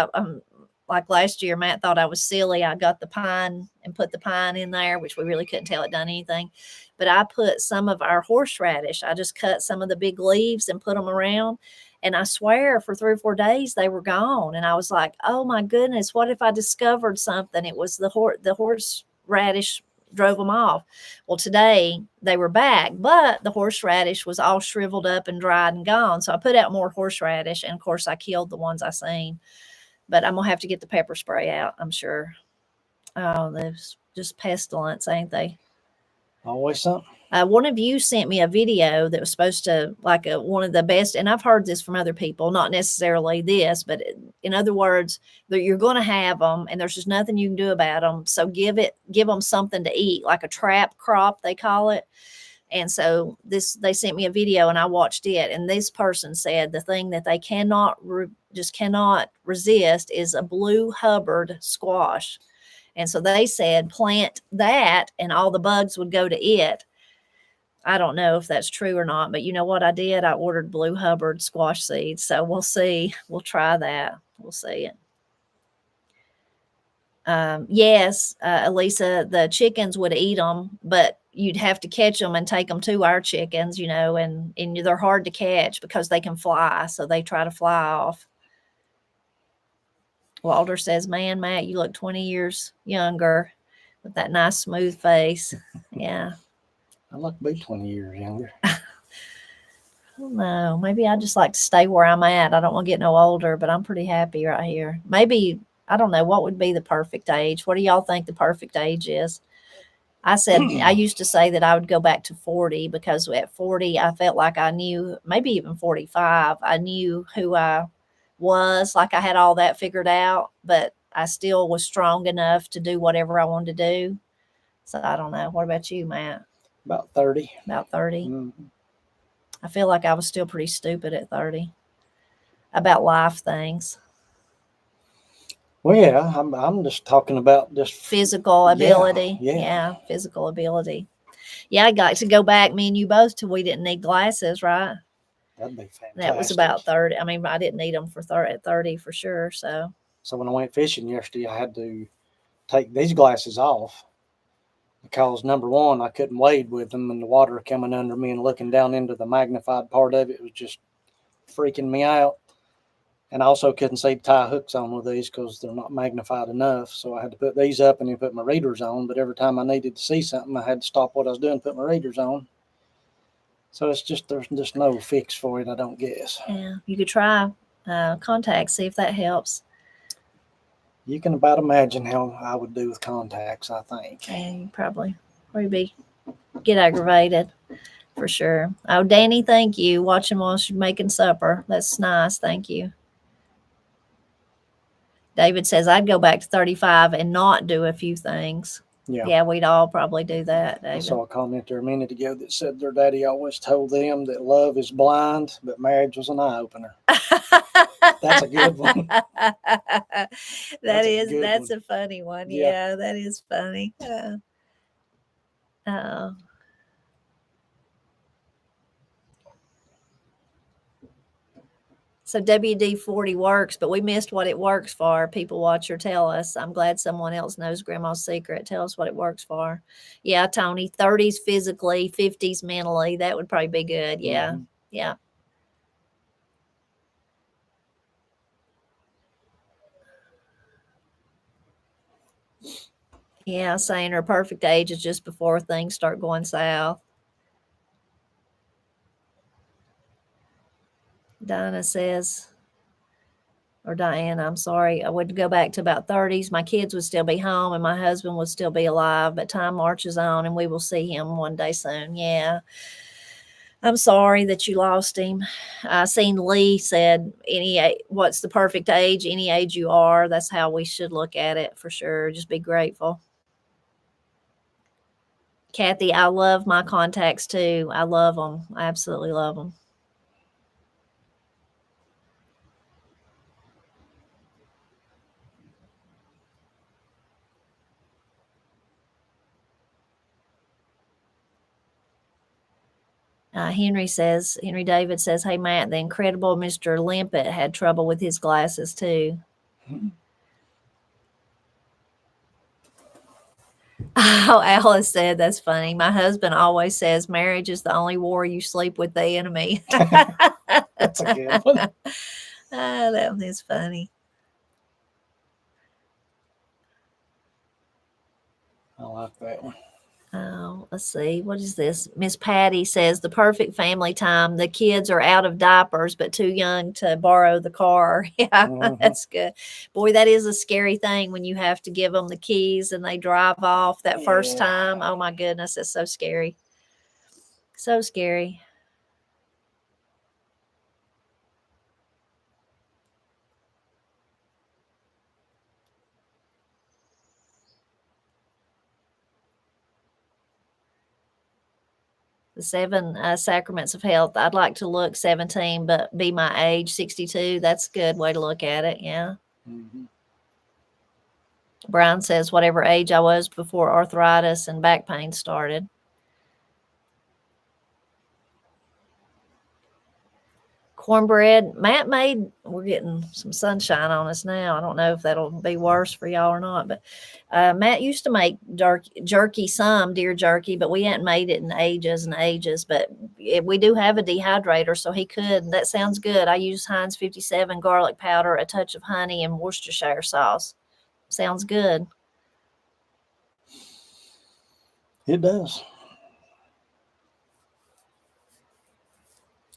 like last year, Matt thought I was silly. I got the pine and put the pine in there, which we really couldn't tell it done anything. But I put some of our horseradish. I just cut some of the big leaves and put them around. And I swear for 3 or 4 days they were gone. And I was like, oh my goodness, what if I discovered something? It was the horseradish drove them off. Well, today they were back, but the horseradish was all shriveled up and dried and gone. So I put out more horseradish, and of course I killed the ones I seen. But I'm gonna have to get the pepper spray out, I'm sure. Oh, they're just pestilence, ain't they? Always something. One of you sent me a video that was supposed to like one of the best, and I've heard this from other people, not necessarily this, but in other words, that you're going to have them, and there's just nothing you can do about them. So give them something to eat, like a trap crop they call it. And so they sent me a video, and I watched it, and this person said the thing that they cannot resist is a blue Hubbard squash. And so they said plant that, and all the bugs would go to it. I don't know if that's true or not, but you know what I did? I ordered blue Hubbard squash seeds. So we'll see. We'll try that. We'll see it. Yes, Elisa, the chickens would eat them, but you'd have to catch them and take them to our chickens, and they're hard to catch because they can fly. So they try to fly off. Walter says, man, Matt, you look 20 years younger with that nice smooth face. Yeah. I look to be 20 years younger. I don't know. Maybe I just like to stay where I'm at. I don't want to get no older, but I'm pretty happy right here. Maybe, I don't know, what would be the perfect age? What do y'all think the perfect age is? I used to say that I would go back to 40 because at 40, I felt like I knew, maybe even 45, I knew who I was, like I had all that figured out, but I still was strong enough to do whatever I wanted to do. So I don't know. What about you, Matt? About 30. About 30. Mm-hmm. I feel like I was still pretty stupid at 30 about life things. Well, yeah, I'm just talking about just physical ability. Yeah. Physical ability. Yeah, I'd like to go back, me and you both, till we didn't need glasses, right? That'd be fantastic. That was about 30. I mean, I didn't need them at 30 for sure. So when I went fishing yesterday, I had to take these glasses off because, number one, I couldn't wade with them, and the water coming under me and looking down into the magnified part of it was just freaking me out. And I also couldn't see to tie hooks on with these because they're not magnified enough. So I had to put these up and then put my readers on. But every time I needed to see something, I had to stop what I was doing and put my readers on. So it's just, there's just no fix for it, I don't guess. Yeah, you could try contacts, see if that helps. You can about imagine how I would do with contacts, I think. And you probably get aggravated for sure. Oh, Danny, thank you. Watching while she's making supper. That's nice. Thank you. David says, I'd go back to 35 and not do a few things. Yeah, we'd all probably do that, David. I saw a comment there a minute ago that said their daddy always told them that love is blind, but marriage was an eye-opener. That's a good one. That's a funny one. Yeah, that is funny. So WD-40 works, but we missed what it works for. People watch or tell us. I'm glad someone else knows Grandma's secret. Tell us what it works for. Yeah, Tony, 30s physically, 50s mentally. That would probably be good. Yeah, yeah. Yeah, saying her perfect age is just before things start going south. Dinah says, or Diana, I'm sorry, I would go back to about 30s. My kids would still be home and my husband would still be alive, but time marches on and we will see him one day soon. Yeah. I'm sorry that you lost him. I seen Lee said, what's the perfect age? Any age you are. That's how we should look at it for sure. Just be grateful. Kathy, I love my contacts too. I love them. I absolutely love them. Henry David says, hey, Matt, the incredible Mr. Limpet had trouble with his glasses too. Oh, Alice said, that's funny. My husband always says marriage is the only war you sleep with the enemy. That's a good one. That one is funny. I like that one. Oh, let's see. What is this? Miss Patty says the perfect family time. The kids are out of diapers, but too young to borrow the car. Yeah, that's good. Boy, that is a scary thing when you have to give them the keys and they drive off that first time. Oh my goodness, it's so scary. So scary. The seven sacraments of health. I'd like to look 17, but be my age 62. That's a good way to look at it. Yeah. Mm-hmm. Brian says, whatever age I was before arthritis and back pain started. Cornbread. Matt made, we're getting some sunshine on us now. I don't know if that'll be worse for y'all or not, but Matt used to make jerky, some deer jerky, but we hadn't made it in ages and ages. But we do have a dehydrator, so he could. That sounds good. I use Heinz 57 garlic powder, a touch of honey, and Worcestershire sauce. Sounds good. It does.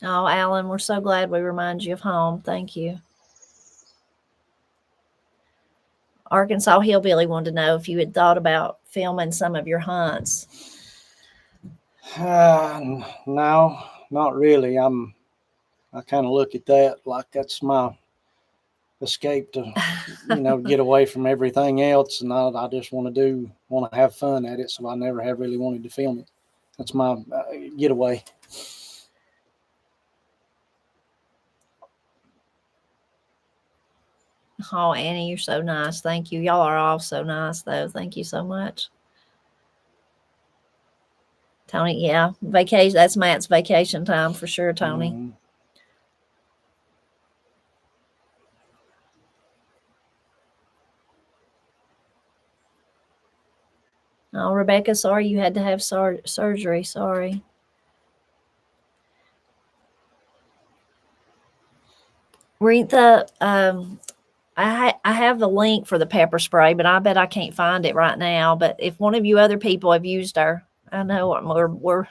Oh, Alan, we're so glad we remind you of home. Thank you. Arkansas Hillbilly wanted to know if you had thought about filming some of your hunts. No, not really. I kind of look at that like that's my escape to, get away from everything else, and I just want to have fun at it. So I never have really wanted to film it. That's my getaway. Oh, Annie, you're so nice. Thank you. Y'all are all so nice, though. Thank you so much. Tony, yeah, vacation. That's Matt's vacation time for sure, Tony. Mm-hmm. Oh, Rebecca, sorry you had to have surgery. Sorry. Retha, I have the link for the pepper spray, but I bet I can't find it right now. But if one of you other people have used our, I know we're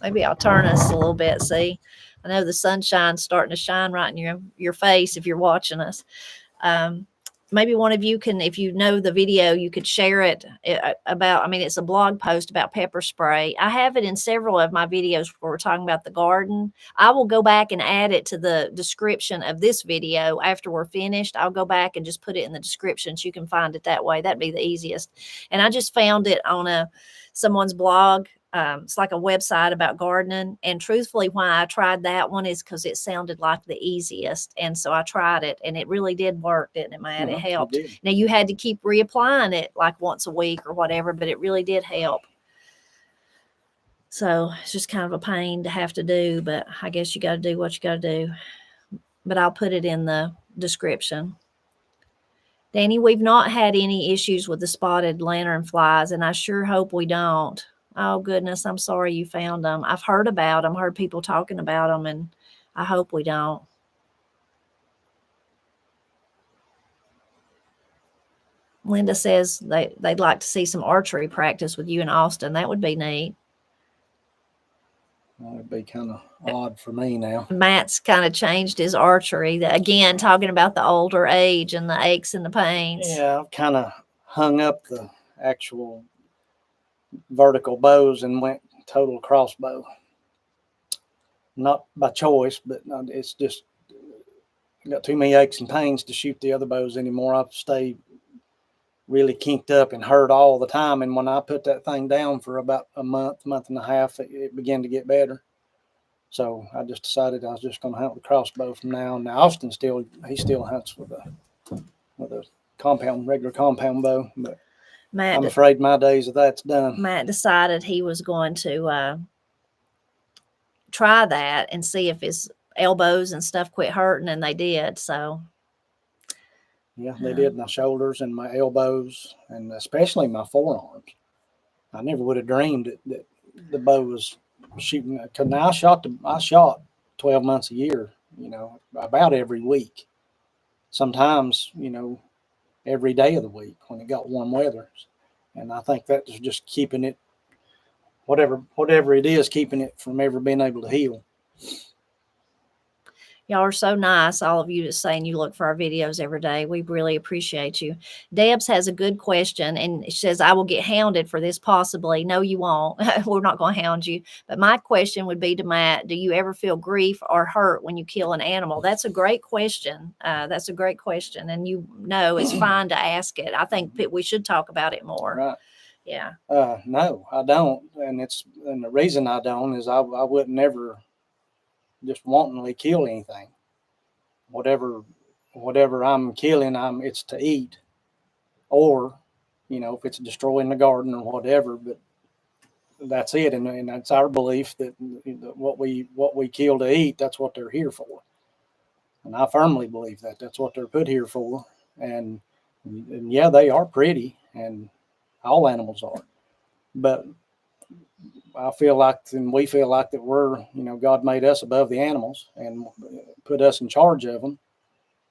maybe I'll turn us a little bit. See, I know the sunshine's starting to shine right in your face if you're watching us. Maybe one of you can, if you know the video, you could share it about, I mean, it's a blog post about pepper spray. I have it in several of my videos where we're talking about the garden. I will go back and add it to the description of this video after we're finished. I'll go back and just put it in the description so you can find it that way. That'd be the easiest. And I just found it on someone's blog. It's like a website about gardening. And truthfully, why I tried that one is because it sounded like the easiest. And so I tried it and it really did work, didn't it, Matt? It helped. Now you had to keep reapplying it like once a week or whatever, but it really did help. So it's just kind of a pain to have to do, but I guess you got to do what you got to do. But I'll put it in the description. Danny, we've not had any issues with the spotted lantern flies, and I sure hope we don't. Oh, goodness, I'm sorry you found them. I've heard about them, heard people talking about them, and I hope we don't. Linda says they'd like to see some archery practice with you in Austin. That would be neat. Well, it'd be kind of odd for me now. Matt's kind of changed his archery. Again, talking about the older age and the aches and the pains. Yeah, I've kind of hung up the actual vertical bows and went total crossbow. Not by choice, but it's just I got too many aches and pains to shoot the other bows anymore. I stay really kinked up and hurt all the time. And when I put that thing down for about a month and a half, it began to get better. So I just decided I was just going to hunt with crossbow from now on. Now Austin still hunts with a regular compound bow, but I'm afraid my days of that's done. Matt decided he was going to try that and see if his elbows and stuff quit hurting, and they did. So yeah, they did. My shoulders and my elbows, and especially my forearms. I never would have dreamed that the bow was shooting. Because now I shot 12 months a year, about every week. Sometimes, every day of the week when it got warm weather. And I think that was just keeping it, whatever it is, keeping it from ever being able to heal. Y'all are so nice, all of you, that's saying you look for our videos every day. We really appreciate you. Debs has a good question, and she says, I will get hounded for this possibly. No, you won't. We're not going to hound you. But my question would be to Matt, do you ever feel grief or hurt when you kill an animal? That's a great question. That's a great question. And it's fine to ask it. I think that we should talk about it more. Right. Yeah. No, I don't. And the reason I don't is I would never just wantonly kill anything. Whatever I'm killing, it's to eat, or if it's destroying the garden or whatever. But that's it, and that's our belief that what we kill to eat, that's what they're here for. And I firmly believe that that's what they're put here for. And yeah, they are pretty, and all animals are. But I feel like, and we feel like that we're, God made us above the animals and put us in charge of them,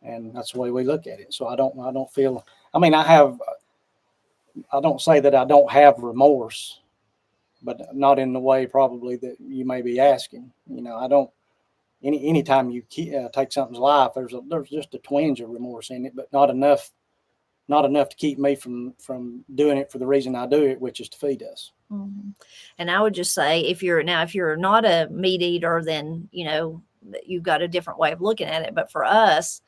and that's the way we look at it. So I don't feel. I mean, I don't say that I don't have remorse, but not in the way probably that you may be asking. I don't. Anytime you take something's life, there's just a twinge of remorse in it, but not enough to keep me from doing it for the reason I do it, which is to feed us. Mm-hmm. And I would just say, if you're not a meat eater, then you've got a different way of looking at it. But for us,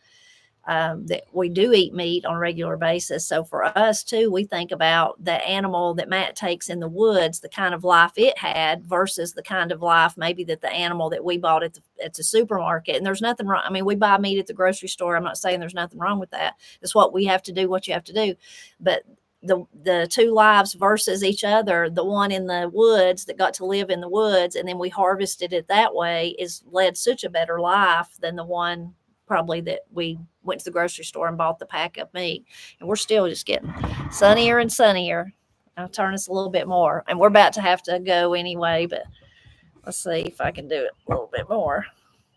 that we do eat meat on a regular basis. So for us too, we think about the animal that Matt takes in the woods, the kind of life it had versus the kind of life maybe that the animal that we bought at the supermarket. And there's nothing wrong. I mean, we buy meat at the grocery store. I'm not saying there's nothing wrong with that. It's what we have to do, what you have to do. But the two lives versus each other, the one in the woods that got to live in the woods and then we harvested it that way, is led such a better life than the one probably that we went to the grocery store and bought the pack of meat. And we're still just getting sunnier and sunnier. I'll turn us a little bit more, and we're about to have to go anyway, but let's see if I can do it a little bit more.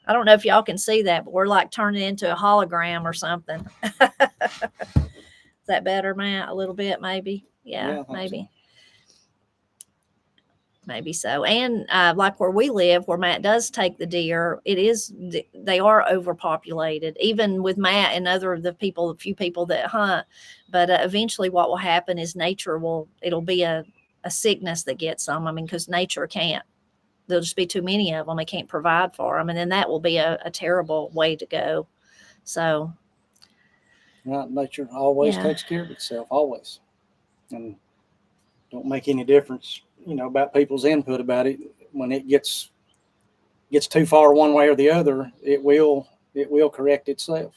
I don't know if y'all can see that, but we're like turning into a hologram or something. Is that better, Matt? A little bit, maybe? Yeah, maybe. So. Maybe so. And like where we live, where Matt does take the deer, they are overpopulated, even with Matt and other of the few people that hunt. But eventually what will happen is it'll be a sickness that gets them. I mean, because nature can't. There'll just be too many of them. They can't provide for them. And then that will be a terrible way to go. So. Right, nature always takes care of itself, always. And don't make any difference, about people's input about it. When it gets too far one way or the other, it will correct itself.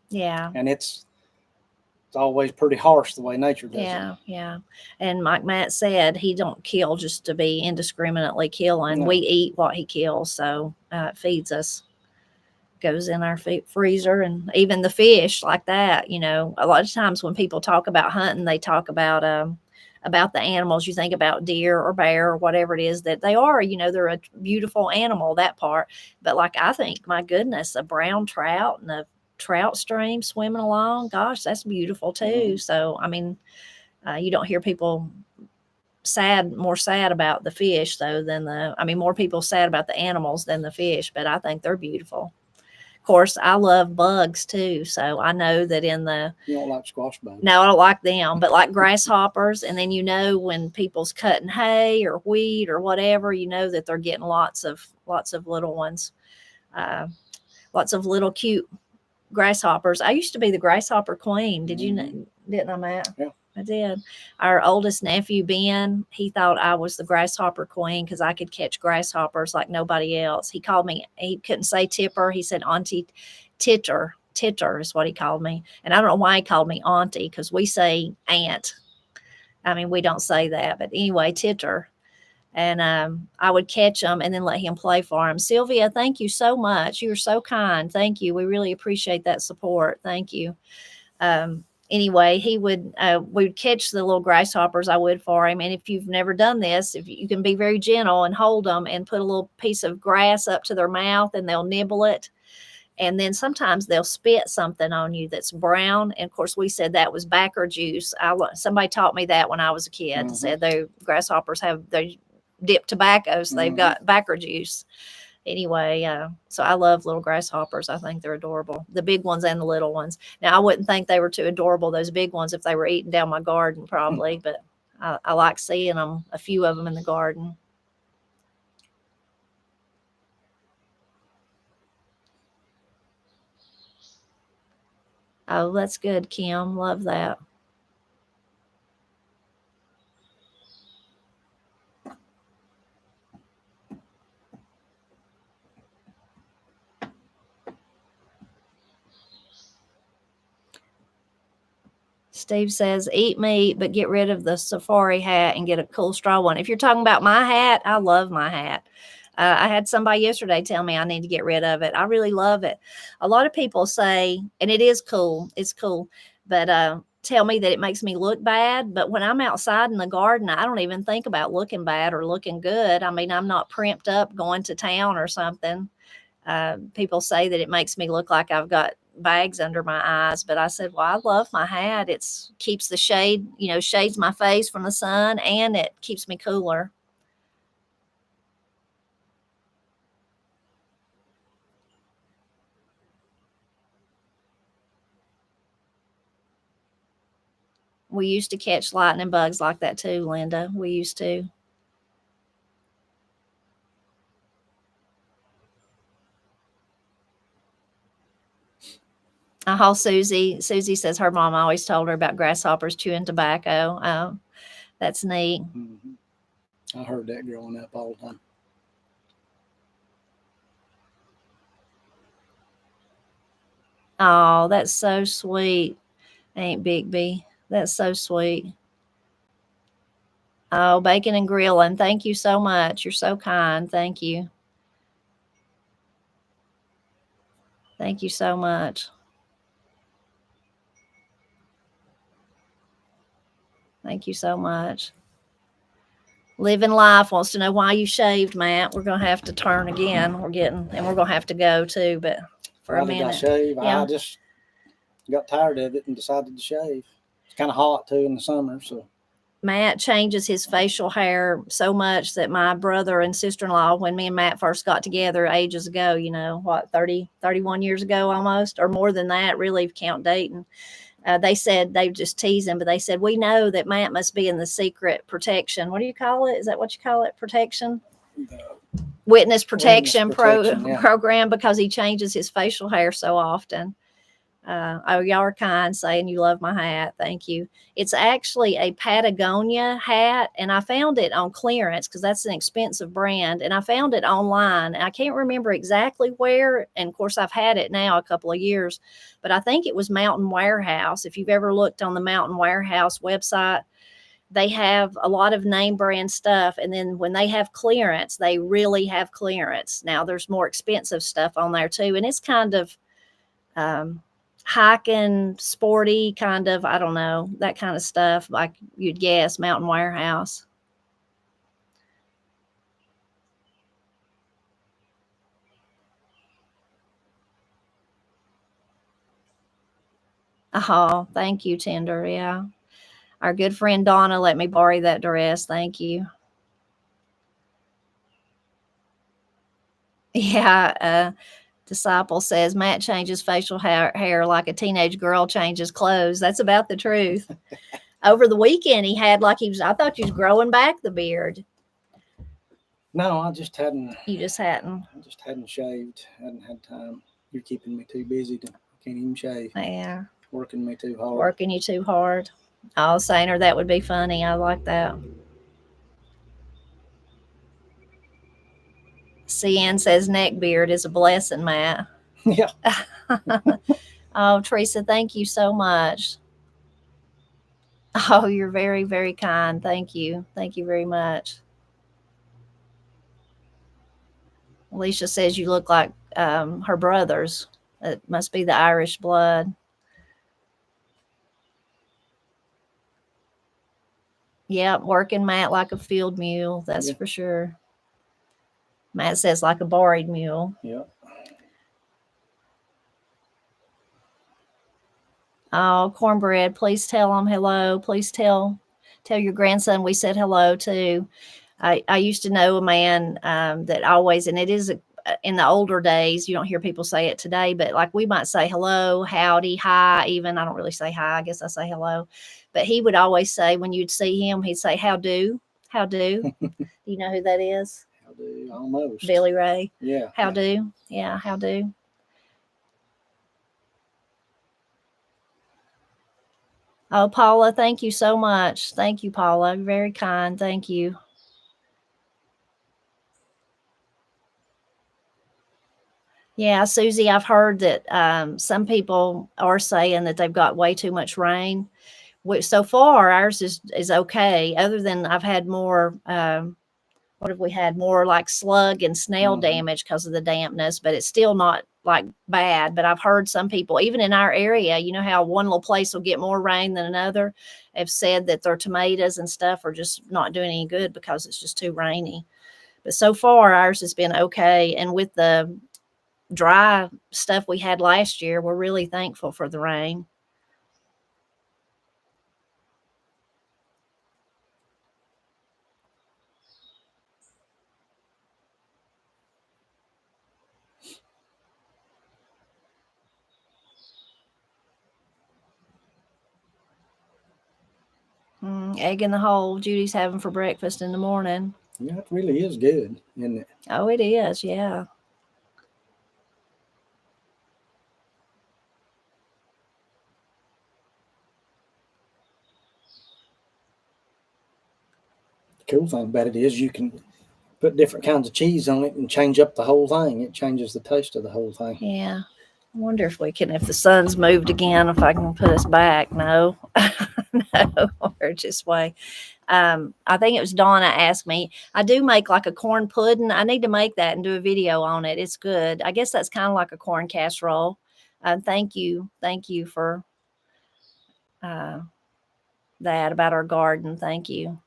Yeah. And it's always pretty harsh the way nature does it. Yeah. And like Matt said, he don't kill just to be indiscriminately killing. No. We eat what he kills, so it feeds us. Goes in our freezer, and even the fish like that. A lot of times when people talk about hunting, they talk about the animals. You think about deer or bear or whatever it is that they are, they're a beautiful animal, that part. But like, I think, my goodness, a brown trout and a trout stream swimming along, gosh, that's beautiful too. Mm-hmm. So, I mean, you don't hear people more sad about the fish though more people sad about the animals than the fish, but I think they're beautiful. Of course, I love bugs too, so I know that you don't like squash bugs. No, I don't like them, but like grasshoppers, and then when people's cutting hay or wheat or whatever, that they're getting lots of little ones, lots of little cute grasshoppers. I used to be the grasshopper queen. Did you know? Didn't I, Matt? Yeah. I did. Our oldest nephew, Ben, he thought I was the grasshopper queen because I could catch grasshoppers like nobody else. He called me, he couldn't say tipper. He said Auntie Titter. Titter is what he called me. And I don't know why he called me Auntie, because we say aunt. I mean, we don't say that. But anyway, Titter. And I would catch them and then let him play for him. Sylvia, thank you so much. You're so kind. Thank you. We really appreciate that support. Thank you. anyway, he would we would catch the little grasshoppers. I would for him. And if you've never done this, if you can be very gentle and hold them and put a little piece of grass up to their mouth and they'll nibble it. And then sometimes they'll spit something on you that's brown. And of course, we said that was backer juice. Somebody taught me that when I was a kid. Mhm. Said they grasshoppers they dip tobacco, so they've got backer juice. Anyway, so I love little grasshoppers. I think they're adorable, the big ones and the little ones. Now, I wouldn't think they were too adorable, those big ones, if they were eating down my garden, probably. But I like seeing them, a few of them in the garden. Oh, that's good, Kim. Love that. Steve says, eat meat, but get rid of the safari hat and get a cool straw one. If you're talking about my hat, I love my hat. I had somebody yesterday tell me I need to get rid of it. I really love it. A lot of people say, and it is cool, it's cool, but tell me that it makes me look bad. But when I'm outside in the garden, I don't even think about looking bad or looking good. I mean, I'm not primped up going to town or something. People say that it makes me look like I've got bags under my eyes, but I said, well, I love my hat. It's keeps the shade, shades my face from the sun, and it keeps me cooler. We used to catch lightning bugs like that too, Linda. We used to. Susie says her mom always told her about grasshoppers chewing tobacco. That's neat. I heard that growing up all the time. Oh, that's so sweet, Aunt Bigby. That's so sweet. Oh, bacon and grilling. Thank you so much. You're so kind. Thank you. Thank you so much. Thank you so much. Living Life wants to know why you shaved, Matt. We're gonna have to turn again. We're gonna have to go too, but for Why a minute. Did I shave? Yeah. I just got tired of it and decided to shave. It's kind of hot too in the summer, so. Matt changes his facial hair so much that my brother and sister-in-law, when me and Matt first got together ages ago, 31 years ago almost, or more than that, really, count dating. They said, they just tease him, but they said, we know that Matt must be in the secret protection. What do you call it? Is that what you call it? Protection? Witness protection, program, because he changes his facial hair so often. Y'all are kind, saying you love my hat. Thank you. It's actually a Patagonia hat, and I found it on clearance because that's an expensive brand, and I found it online. I can't remember exactly where, and of course I've had it now a couple of years, but I think it was Mountain Warehouse. If you've ever looked on the Mountain Warehouse website, they have a lot of name brand stuff, and then when they have clearance, they really have clearance. Now there's more expensive stuff on there too, and it's kind of hiking, sporty, kind of, I don't know, that kind of stuff, like you'd guess, Mountain Warehouse. Oh, thank you, Tender. Yeah. Our good friend Donna let me borrow that dress. Thank you. Yeah. Disciple says Matt changes facial hair like a teenage girl changes clothes. That's about the truth. Over the weekend, he had I thought he was growing back the beard. No, I just hadn't. You just hadn't. I just hadn't shaved. Hadn't had time. You're keeping me too busy to can't even shave. Yeah. Working me too hard. Working you too hard. Oh, Sainer, that would be funny. I like that. CN says neck beard is a blessing, Matt. Yeah. Oh, Teresa, thank you so much. Oh, you're very, very kind. Thank you. Thank you very much. Alicia says you look like her brothers. It must be the Irish blood. Yeah, working Matt like a field mule. That's Yeah. for sure. Matt says like a borrowed mule. Yeah. Oh, cornbread, please tell him hello. Please tell your grandson we said hello too. I used to know a man that always, and it is in the older days, you don't hear people say it today, but like we might say hello, howdy, hi, even. I don't really say hi. I guess I say hello. But he would always say, when you'd see him, he'd say, how do? How do? Do you know who that is? How do almost. Billy Ray. Yeah. How do? Yeah, how do? Oh, Paula, thank you so much. Thank you, Paula. Very kind. Thank you. Yeah, Susie, I've heard that some people are saying that they've got way too much rain. So far, ours is okay. Other than I've had more. What have we had? More like slug and snail damage because of the dampness, but it's still not like bad. But I've heard some people, even in our area, you know how one little place will get more rain than another, have said that their tomatoes and stuff are just not doing any good because it's just too rainy. But so far, ours has been okay. And with the dry stuff we had last year, we're really thankful for the rain. Egg in the hole Judy's having for breakfast in the morning. Yeah, it really is good, isn't it? Oh, it is. Yeah. The cool thing about it is you can put different kinds of cheese on it and change up the whole thing. It changes the taste of the whole thing. Yeah. I wonder if we can, if the sun's moved again, if I can put us back. No, no, or just wait. I think it was Donna asked me. I do make like a corn pudding. I need to make that and do a video on it. It's good. I guess that's kind of like a corn casserole. Thank you for uh, that about our garden. Thank you.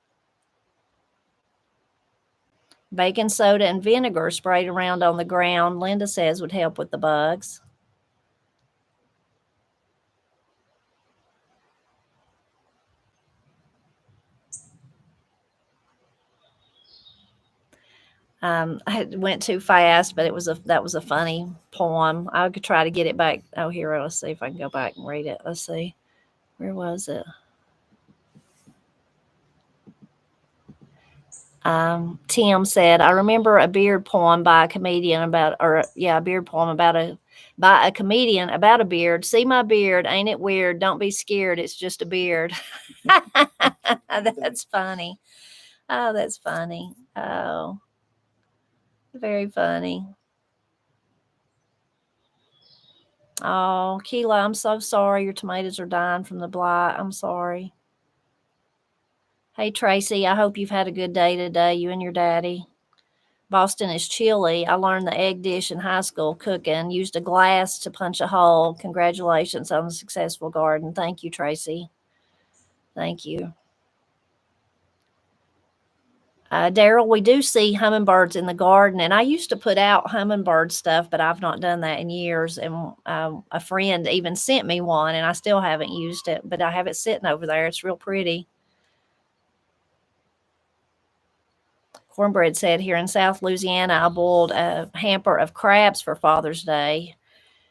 Baking soda and vinegar sprayed around on the ground, Linda says would help with the bugs. I went too fast, but that was a funny poem. I could try to get it back. Oh, here, let's see if I can go back and read it. Let's see, where was it? Tim said, "I remember a beard poem by a comedian about, or yeah, a beard poem about a by a comedian about a beard. See my beard, ain't it weird? Don't be scared, it's just a beard." That's funny. Oh, that's funny. Oh, very funny. Oh, Keela, I'm so sorry. Your tomatoes are dying from the blight. I'm sorry. Hey, Tracy, I hope you've had a good day today, you and your daddy. Boston is chilly. I learned the egg dish in high school cooking, used a glass to punch a hole. Congratulations on a successful garden. Thank you, Tracy. Thank you. Daryl, we do see hummingbirds in the garden, and I used to put out hummingbird stuff, but I've not done that in years. And a friend even sent me one, and I still haven't used it, but I have it sitting over there. It's real pretty. Cornbread said, here in South Louisiana, I boiled a hamper of crabs for Father's Day.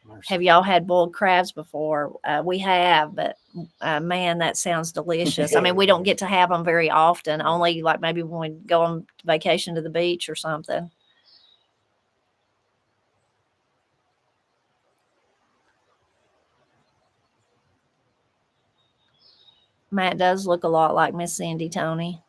Mercy. Have y'all had boiled crabs before? We have, but man, that sounds delicious. I mean, we don't get to have them very often, only like maybe when we go on vacation to the beach or something. Matt does look a lot like Miss Cindy, Tony.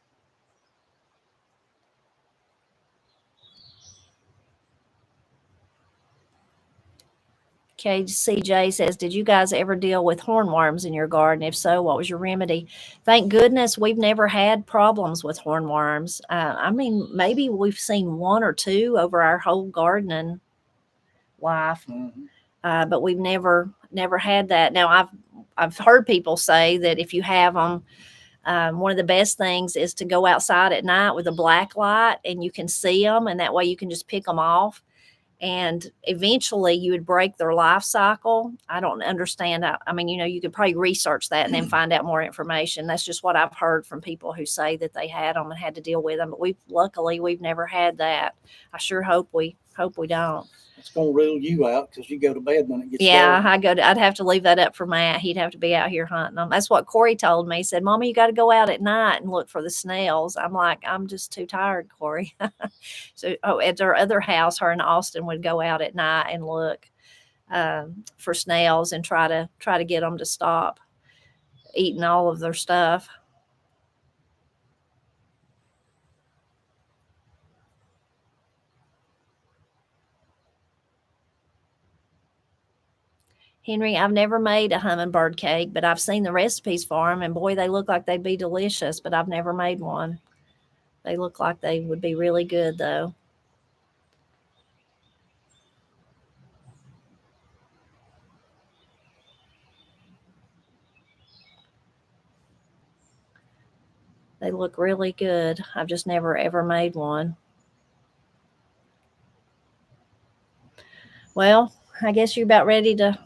KCJ says, did you guys ever deal with hornworms in your garden? If so, what was your remedy? Thank goodness we've never had problems with hornworms. I mean, maybe we've seen one or two over our whole gardening life, but we've never had that. Now, I've heard people say that if you have them, One of the best things is to go outside at night with a black light and you can see them, and that way you can just pick them off. And eventually you would break their life cycle. I don't understand. I mean, you could probably research that and then find out more information. That's just what I've heard from people who say that they had them and had to deal with them. But we've never had that. I sure hope we don't. It's going to rule you out because you go to bed when it gets Yeah, dark. I'd have to leave that up for Matt. He'd have to be out here hunting them. That's what Corey told me. He said, Mama, you got to go out at night and look for the snails. I'm like, I'm just too tired, Corey. So at their other house, her and Austin would go out at night and look for snails and try to get them to stop eating all of their stuff. Henry, I've never made a hummingbird cake, but I've seen the recipes for them, and boy, they look like they'd be delicious, but I've never made one. They look like they would be really good, though. They look really good. I've just never, ever made one. Well, I guess you're about ready to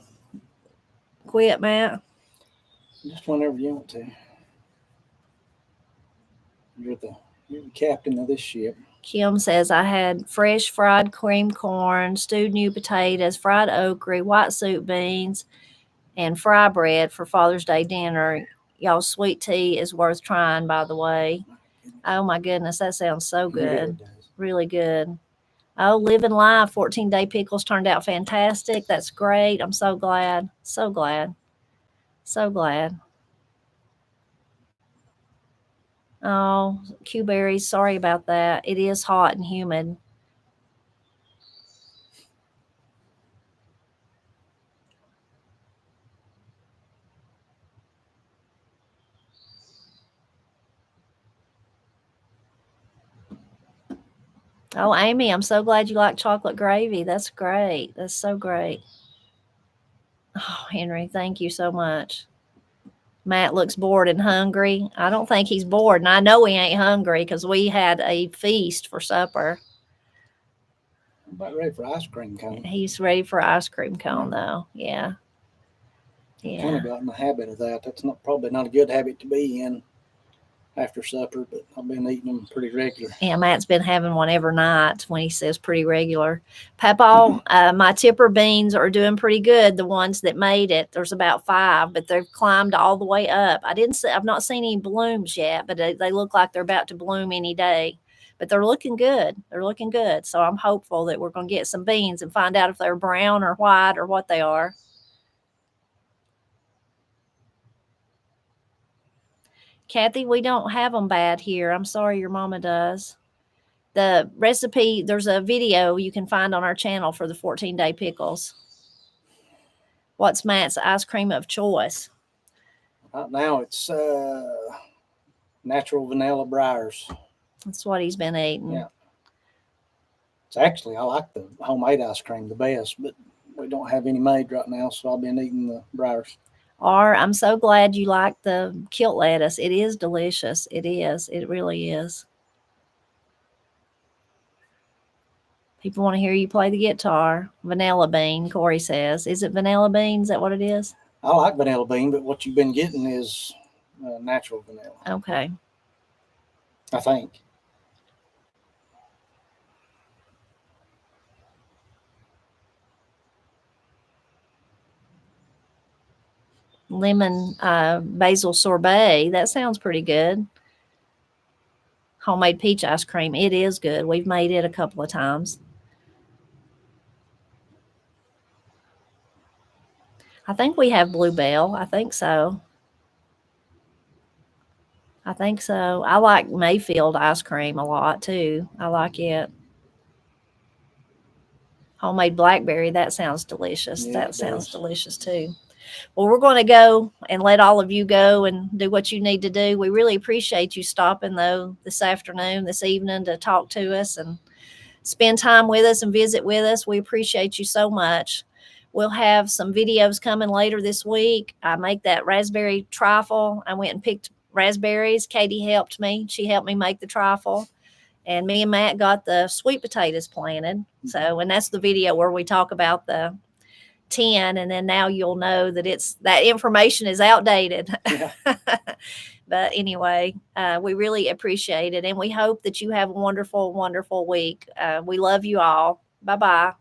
quit, Matt. Just whenever you want to. You're the captain of this ship. Kim says, I had fresh fried cream corn, stewed new potatoes, fried okra, white soup beans, and fry bread for Father's Day dinner. Y'all's sweet tea is worth trying, by the way. Oh, my goodness, that sounds so good. Yeah, it does. Really good. Oh, living life, 14-day pickles turned out fantastic. That's great. I'm so glad. So glad. So glad. Oh, Q berries, sorry about that. It is hot and humid. Oh, Amy, I'm so glad you like chocolate gravy. That's great. That's so great. Oh, Henry, thank you so much. Matt looks bored and hungry. I don't think he's bored, and I know he ain't hungry because we had a feast for supper. I'm about ready for ice cream cone. He's ready for ice cream cone, though. Yeah. I've kind of got in the habit of that. That's probably not a good habit to be in after supper, but I've been eating them pretty regular. Yeah, Matt's been having one every night when he says pretty regular. Papa, my tipper beans are doing pretty good. The ones that made it, there's about 5, but they've climbed all the way up. I've not seen any blooms yet, but they look like they're about to bloom any day. But they're looking good. They're looking good. So I'm hopeful that we're going to get some beans and find out if they're brown or white or what they are. Kathy, we don't have them bad here. I'm sorry your mama does. The recipe, there's a video you can find on our channel for the 14-day pickles. What's Matt's ice cream of choice? Right now it's natural vanilla Breyers. That's what he's been eating. Yeah. It's actually, I like the homemade ice cream the best, but we don't have any made right now, so I've been eating the Breyers. Or I'm so glad you like the kilt lettuce. It is delicious. It is. It really is. People want to hear you play the guitar. Vanilla bean, Corey says. Is it vanilla bean? Is that what it is? I like vanilla bean, but what you've been getting is natural vanilla. Okay. I think. Lemon basil sorbet. That sounds pretty good. Homemade peach ice cream. It is good. We've made it a couple of times. I think we have Bluebell. I think so. I think so. I like Mayfield ice cream a lot too. I like it. Homemade blackberry. That sounds delicious. Yeah, that it sounds does. delicious too. Well, we're going to go and let all of you go and do what you need to do. We really appreciate you stopping, though, this evening to talk to us and spend time with us and visit with us. We appreciate you so much. We'll have some videos coming later this week. I make that raspberry trifle. I went and picked raspberries. Katie helped me. She helped me make the trifle. And me and Matt got the sweet potatoes planted. So, and that's the video where we talk about the 10, and then now you'll know that that information is outdated. Yeah. But anyway, we really appreciate it, and we hope that you have a wonderful, wonderful week. We love you all. Bye bye.